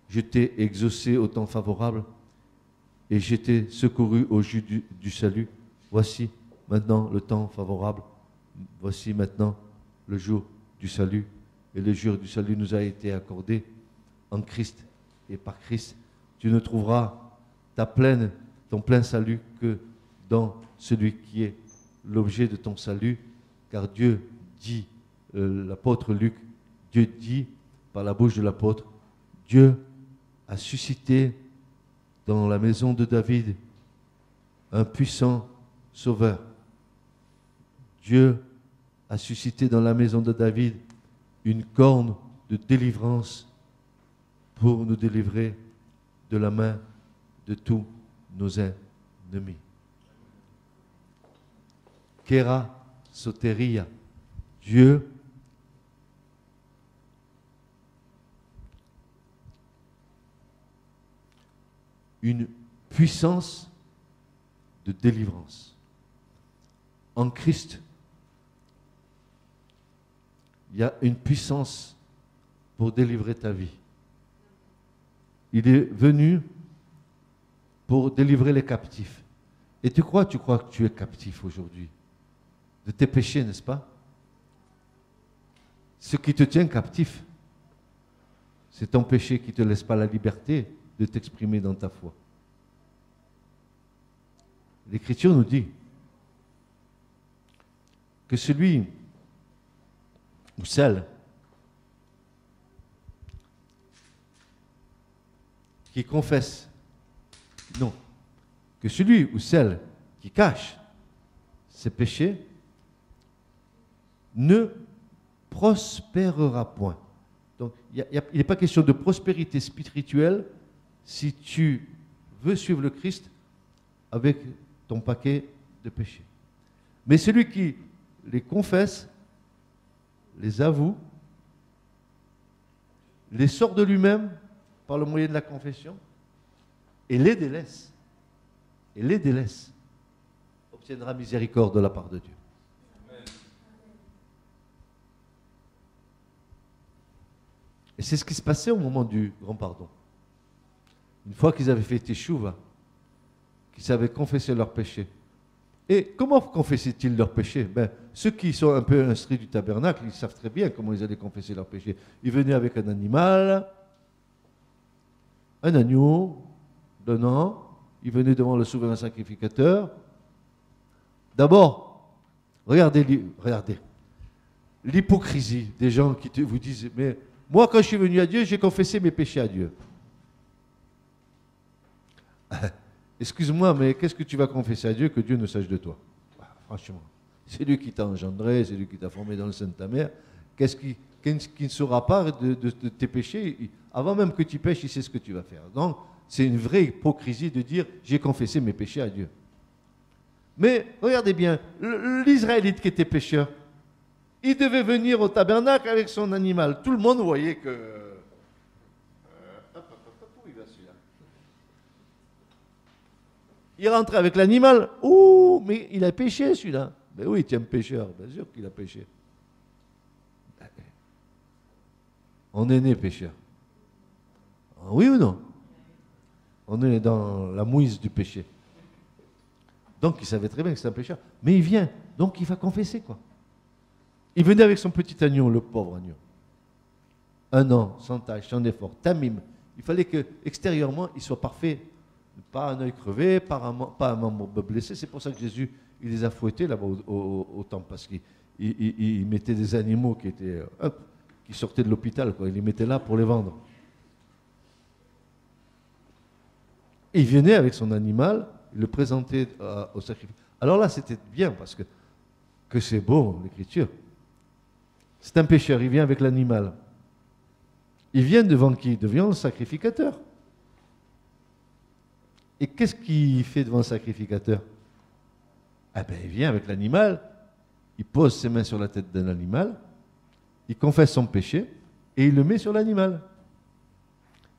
je t'ai exaucé au temps favorable et je t'ai secouru au jour du salut. Voici maintenant le temps favorable. Voici maintenant le jour du salut. Et le jour du salut nous a été accordé en Christ et par Christ. Tu ne trouveras ton plein salut que dans celui qui est l'objet de ton salut, car Dieu dit, l'apôtre Luc, Dieu dit par la bouche de l'apôtre, Dieu a suscité dans la maison de David un puissant sauveur. Dieu a suscité dans la maison de David une corne de délivrance pour nous délivrer de la main de tous nos ennemis. Kera soteria, Dieu une puissance de délivrance. En Christ, il y a une puissance pour délivrer ta vie. Il est venu pour délivrer les captifs. Et tu crois que tu es captif aujourd'hui de tes péchés, n'est-ce pas? Ce qui te tient captif, c'est ton péché qui ne te laisse pas la liberté de t'exprimer dans ta foi. L'Écriture nous dit que celui ou celle qui confesse, non, que celui ou celle qui cache ses péchés ne prospérera point. Donc, il n'est pas question de prospérité spirituelle si tu veux suivre le Christ avec ton paquet de péchés. Mais celui qui les confesse, les avoue, les sort de lui-même par le moyen de la confession et les délaisse, obtiendra miséricorde de la part de Dieu. Amen. Et c'est ce qui se passait au moment du grand pardon. Une fois qu'ils avaient fait teshuva, qu'ils avaient confessé leurs péchés. Et comment confessaient-ils leurs péchés? Ceux qui sont un peu instruits du tabernacle, ils savent très bien comment ils allaient confesser leurs péchés. Ils venaient avec un animal, un agneau d'un an, ils venaient devant le souverain sacrificateur. D'abord, regardez l'hypocrisie des gens qui vous disent, mais moi quand je suis venu à Dieu, j'ai confessé mes péchés à Dieu. Excuse-moi, mais qu'est-ce que tu vas confesser à Dieu que Dieu ne sache de toi? franchement, c'est lui qui t'a engendré, c'est lui qui t'a formé dans le sein de ta mère. Qu'est-ce qui ne saura pas de tes péchés? Avant même que tu pêches, il sait ce que tu vas faire. Donc, c'est une vraie hypocrisie de dire j'ai confessé mes péchés à Dieu. Mais regardez bien, l'Israélite qui était pécheur, il devait venir au tabernacle avec son animal. Tout le monde voyait que... où il va celui-là? Il rentrait avec l'animal. Oh, mais il a péché celui-là. Ben oui, tu es un pécheur. Bien sûr qu'il a péché. On est né pécheur. Oui ou non? On est dans la mouise du péché. Donc il savait très bien que c'est un pécheur. Mais il vient, donc il va confesser quoi. Il venait avec son petit agneau, le pauvre agneau. 1 an, sans tâche, sans effort, tamim. Il fallait que extérieurement il soit parfait. Pas un œil crevé, pas un membre blessé. C'est pour ça que Jésus, il les a fouettés là-bas au temple. Parce qu'il mettait des animaux qui étaient... qui sortaient de l'hôpital, quoi. Il les mettait là pour les vendre. Et il venait avec son animal, il le présentait au sacrifice. Alors là, c'était bien, parce que c'est beau, l'écriture. C'est un pécheur, il vient avec l'animal. Il vient devant qui? Devant le sacrificateur. Et qu'est-ce qu'il fait devant le sacrificateur? Ah ben, il vient avec l'animal, il pose ses mains sur la tête d'un animal, il confesse son péché, et il le met sur l'animal.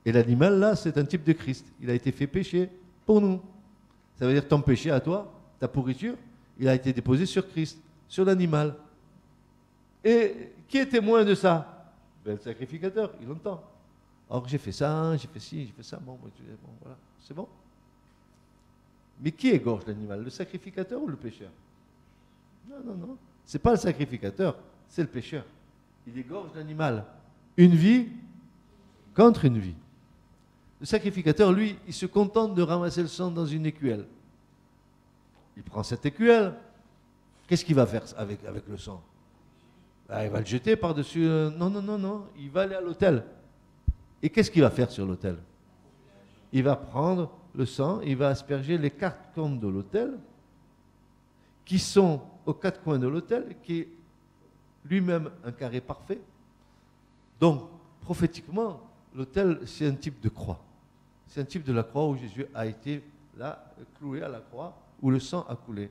Et l'animal, là, c'est un type de Christ. Il a été fait péché pour nous. Ça veut dire ton péché à toi, ta pourriture, il a été déposé sur Christ, sur l'animal. Et qui est témoin de ça? Ben, le sacrificateur, il entend. Alors j'ai fait ça, j'ai fait ci, j'ai fait ça, bon voilà, c'est bon. Mais qui égorge l'animal? Le sacrificateur ou le pécheur? Non. C'est pas le sacrificateur, c'est le pécheur. Il égorge l'animal. Une vie contre une vie. Le sacrificateur, lui, il se contente de ramasser le sang dans une écuelle. Il prend cette écuelle. Qu'est-ce qu'il va faire avec le sang? Il va le jeter par-dessus. Non. Il va aller à l'autel. Et qu'est-ce qu'il va faire sur l'autel? Il va prendre le sang, il va asperger les 4 coins de l'autel, qui sont aux 4 coins de l'autel, qui est lui-même un carré parfait. Donc, prophétiquement, l'autel, c'est un type de croix. C'est un type de la croix où Jésus a été là, cloué à la croix, où le sang a coulé.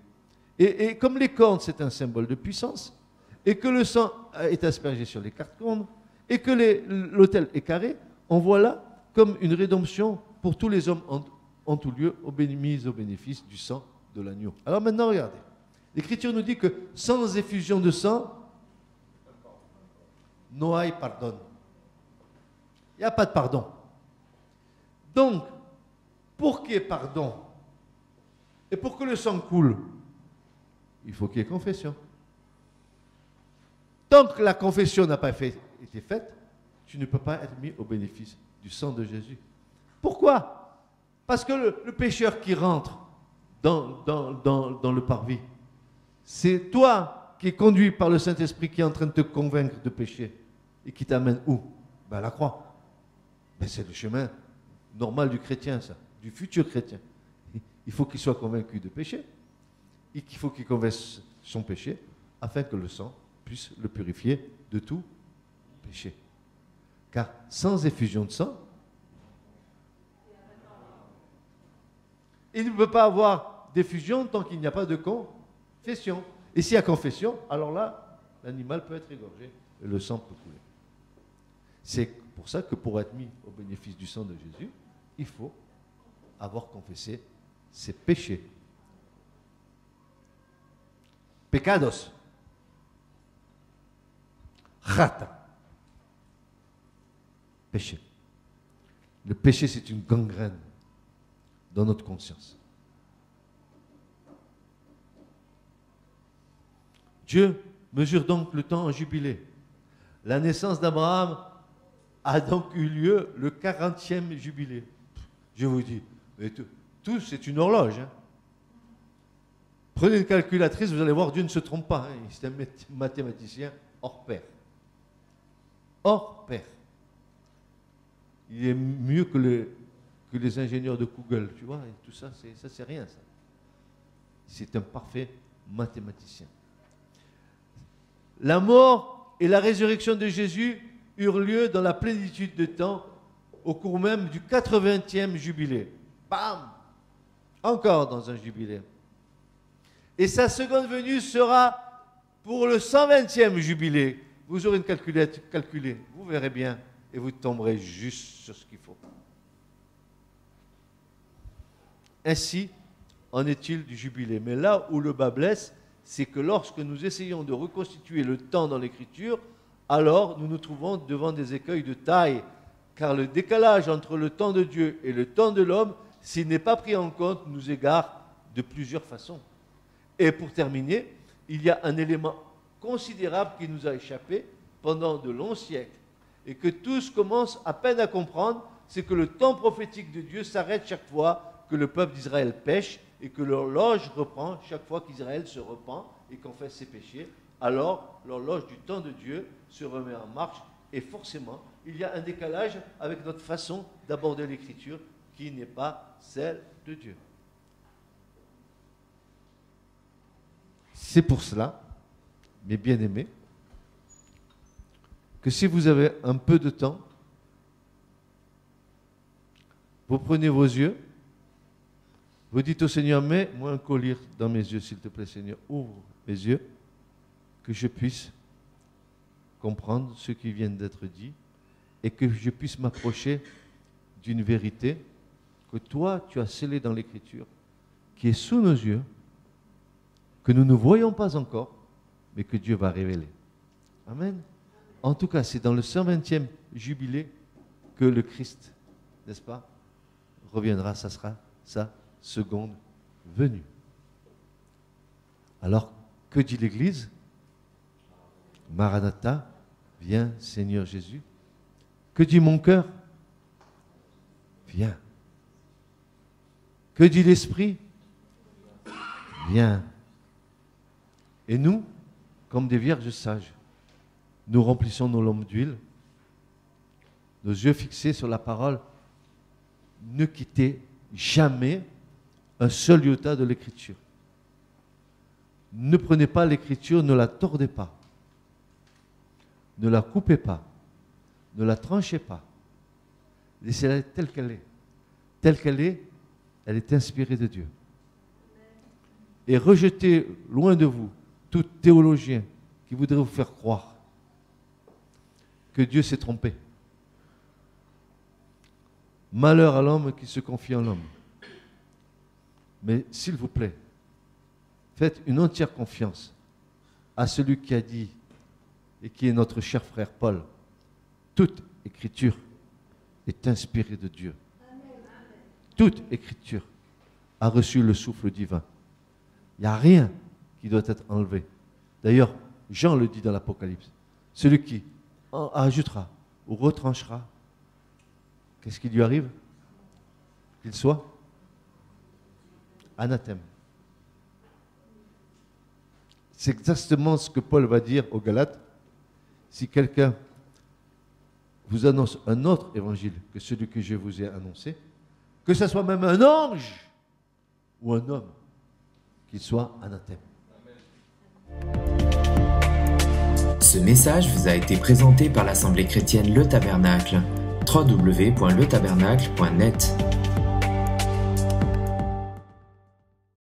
Et comme les cornes, c'est un symbole de puissance, et que le sang est aspergé sur les 4 cornes, et que l'autel est carré, on voit là comme une rédemption pour tous les hommes en tout lieu, mise au bénéfice du sang de l'agneau. Alors maintenant, regardez. L'Écriture nous dit que sans effusion de sang, no hay pardon. Il n'y a pas de pardon. Donc, pour qu'il y ait pardon, et pour que le sang coule, il faut qu'il y ait confession. Tant que la confession n'a pas été faite, tu ne peux pas être mis au bénéfice du sang de Jésus. Pourquoi? Parce que le pécheur qui rentre dans le parvis, c'est toi qui es conduit par le Saint-Esprit qui est en train de te convaincre de pécher et qui t'amène où? Ben à la croix. Ben c'est le chemin normal du chrétien, ça, du futur chrétien. Il faut qu'il soit convaincu de péché et qu'il faut qu'il confesse son péché afin que le sang puisse le purifier de tout péché. Car sans effusion de sang, il ne peut pas avoir d'effusion tant qu'il n'y a pas de confession. Et s'il y a confession, alors là, l'animal peut être égorgé et le sang peut couler. C'est pour ça que pour être mis au bénéfice du sang de Jésus, il faut avoir confessé ses péchés. Pecados. Rata. Péché. Le péché, c'est une gangrène dans notre conscience. Dieu mesure donc le temps en jubilé. La naissance d'Abraham a donc eu lieu le 40e jubilé. Je vous dis, mais tout c'est une horloge. Hein. Prenez une calculatrice, vous allez voir, Dieu ne se trompe pas. Hein. C'est un mathématicien hors pair. Hors pair. Il est mieux que les ingénieurs de Google, tu vois. Et tout ça, c'est rien, ça. C'est un parfait mathématicien. La mort et la résurrection de Jésus eurent lieu dans la plénitude de temps, au cours même du 80e jubilé. Bam! Encore dans un jubilé. Et sa seconde venue sera pour le 120e jubilé. Vous aurez une calculette, calculez, vous verrez bien, et vous tomberez juste sur ce qu'il faut. Ainsi en est-il du jubilé. Mais là où le bas blesse, c'est que lorsque nous essayons de reconstituer le temps dans l'Écriture, alors nous nous trouvons devant des écueils de taille, car le décalage entre le temps de Dieu et le temps de l'homme, s'il n'est pas pris en compte, nous égare de plusieurs façons. Et pour terminer, il y a un élément considérable qui nous a échappé pendant de longs siècles et que tous commencent à peine à comprendre, c'est que le temps prophétique de Dieu s'arrête chaque fois que le peuple d'Israël pêche et que l'horloge reprend chaque fois qu'Israël se repent et confesse ses péchés. Alors l'horloge du temps de Dieu se remet en marche et forcément il y a un décalage avec notre façon d'aborder l'Écriture qui n'est pas celle de Dieu. C'est pour cela, mes bien-aimés, que si vous avez un peu de temps, vous prenez vos yeux, vous dites au Seigneur, mets-moi un collier dans mes yeux, s'il te plaît, Seigneur, ouvre mes yeux, que je puisse comprendre ce qui vient d'être dit et que je puisse m'approcher d'une vérité que toi, tu as scellée dans l'Écriture, qui est sous nos yeux, que nous ne voyons pas encore, mais que Dieu va révéler. Amen. En tout cas, c'est dans le 120e jubilé que le Christ, n'est-ce pas, reviendra, ça sera sa seconde venue. Alors, que dit l'Église? Maranatha, viens Seigneur Jésus. Que dit mon cœur? Viens. Que dit l'Esprit? Viens. Et nous, comme des vierges sages, nous remplissons nos lampes d'huile, nos yeux fixés sur la parole. Ne quittez jamais un seul iota de l'Écriture. Ne prenez pas l'Écriture, ne la tordez pas. Ne la coupez pas. Ne la tranchez pas. Laissez-la telle qu'elle est. Telle qu'elle est, elle est inspirée de Dieu. Et rejetez loin de vous tout théologien qui voudrait vous faire croire que Dieu s'est trompé. Malheur à l'homme qui se confie en l'homme. Mais s'il vous plaît, faites une entière confiance à celui qui a dit, et qui est notre cher frère Paul, toute écriture est inspirée de Dieu. Toute écriture a reçu le souffle divin. Il n'y a rien qui doit être enlevé. D'ailleurs, Jean le dit dans l'Apocalypse. Celui qui ajoutera ou retranchera, qu'est-ce qui lui arrive? Qu'il soit anathème. C'est exactement ce que Paul va dire aux Galates. Si quelqu'un vous annonce un autre évangile que celui que je vous ai annoncé, que ce soit même un ange ou un homme, qu'il soit anathème. Ce message vous a été présenté par l'Assemblée chrétienne Le Tabernacle. www.letabernacle.net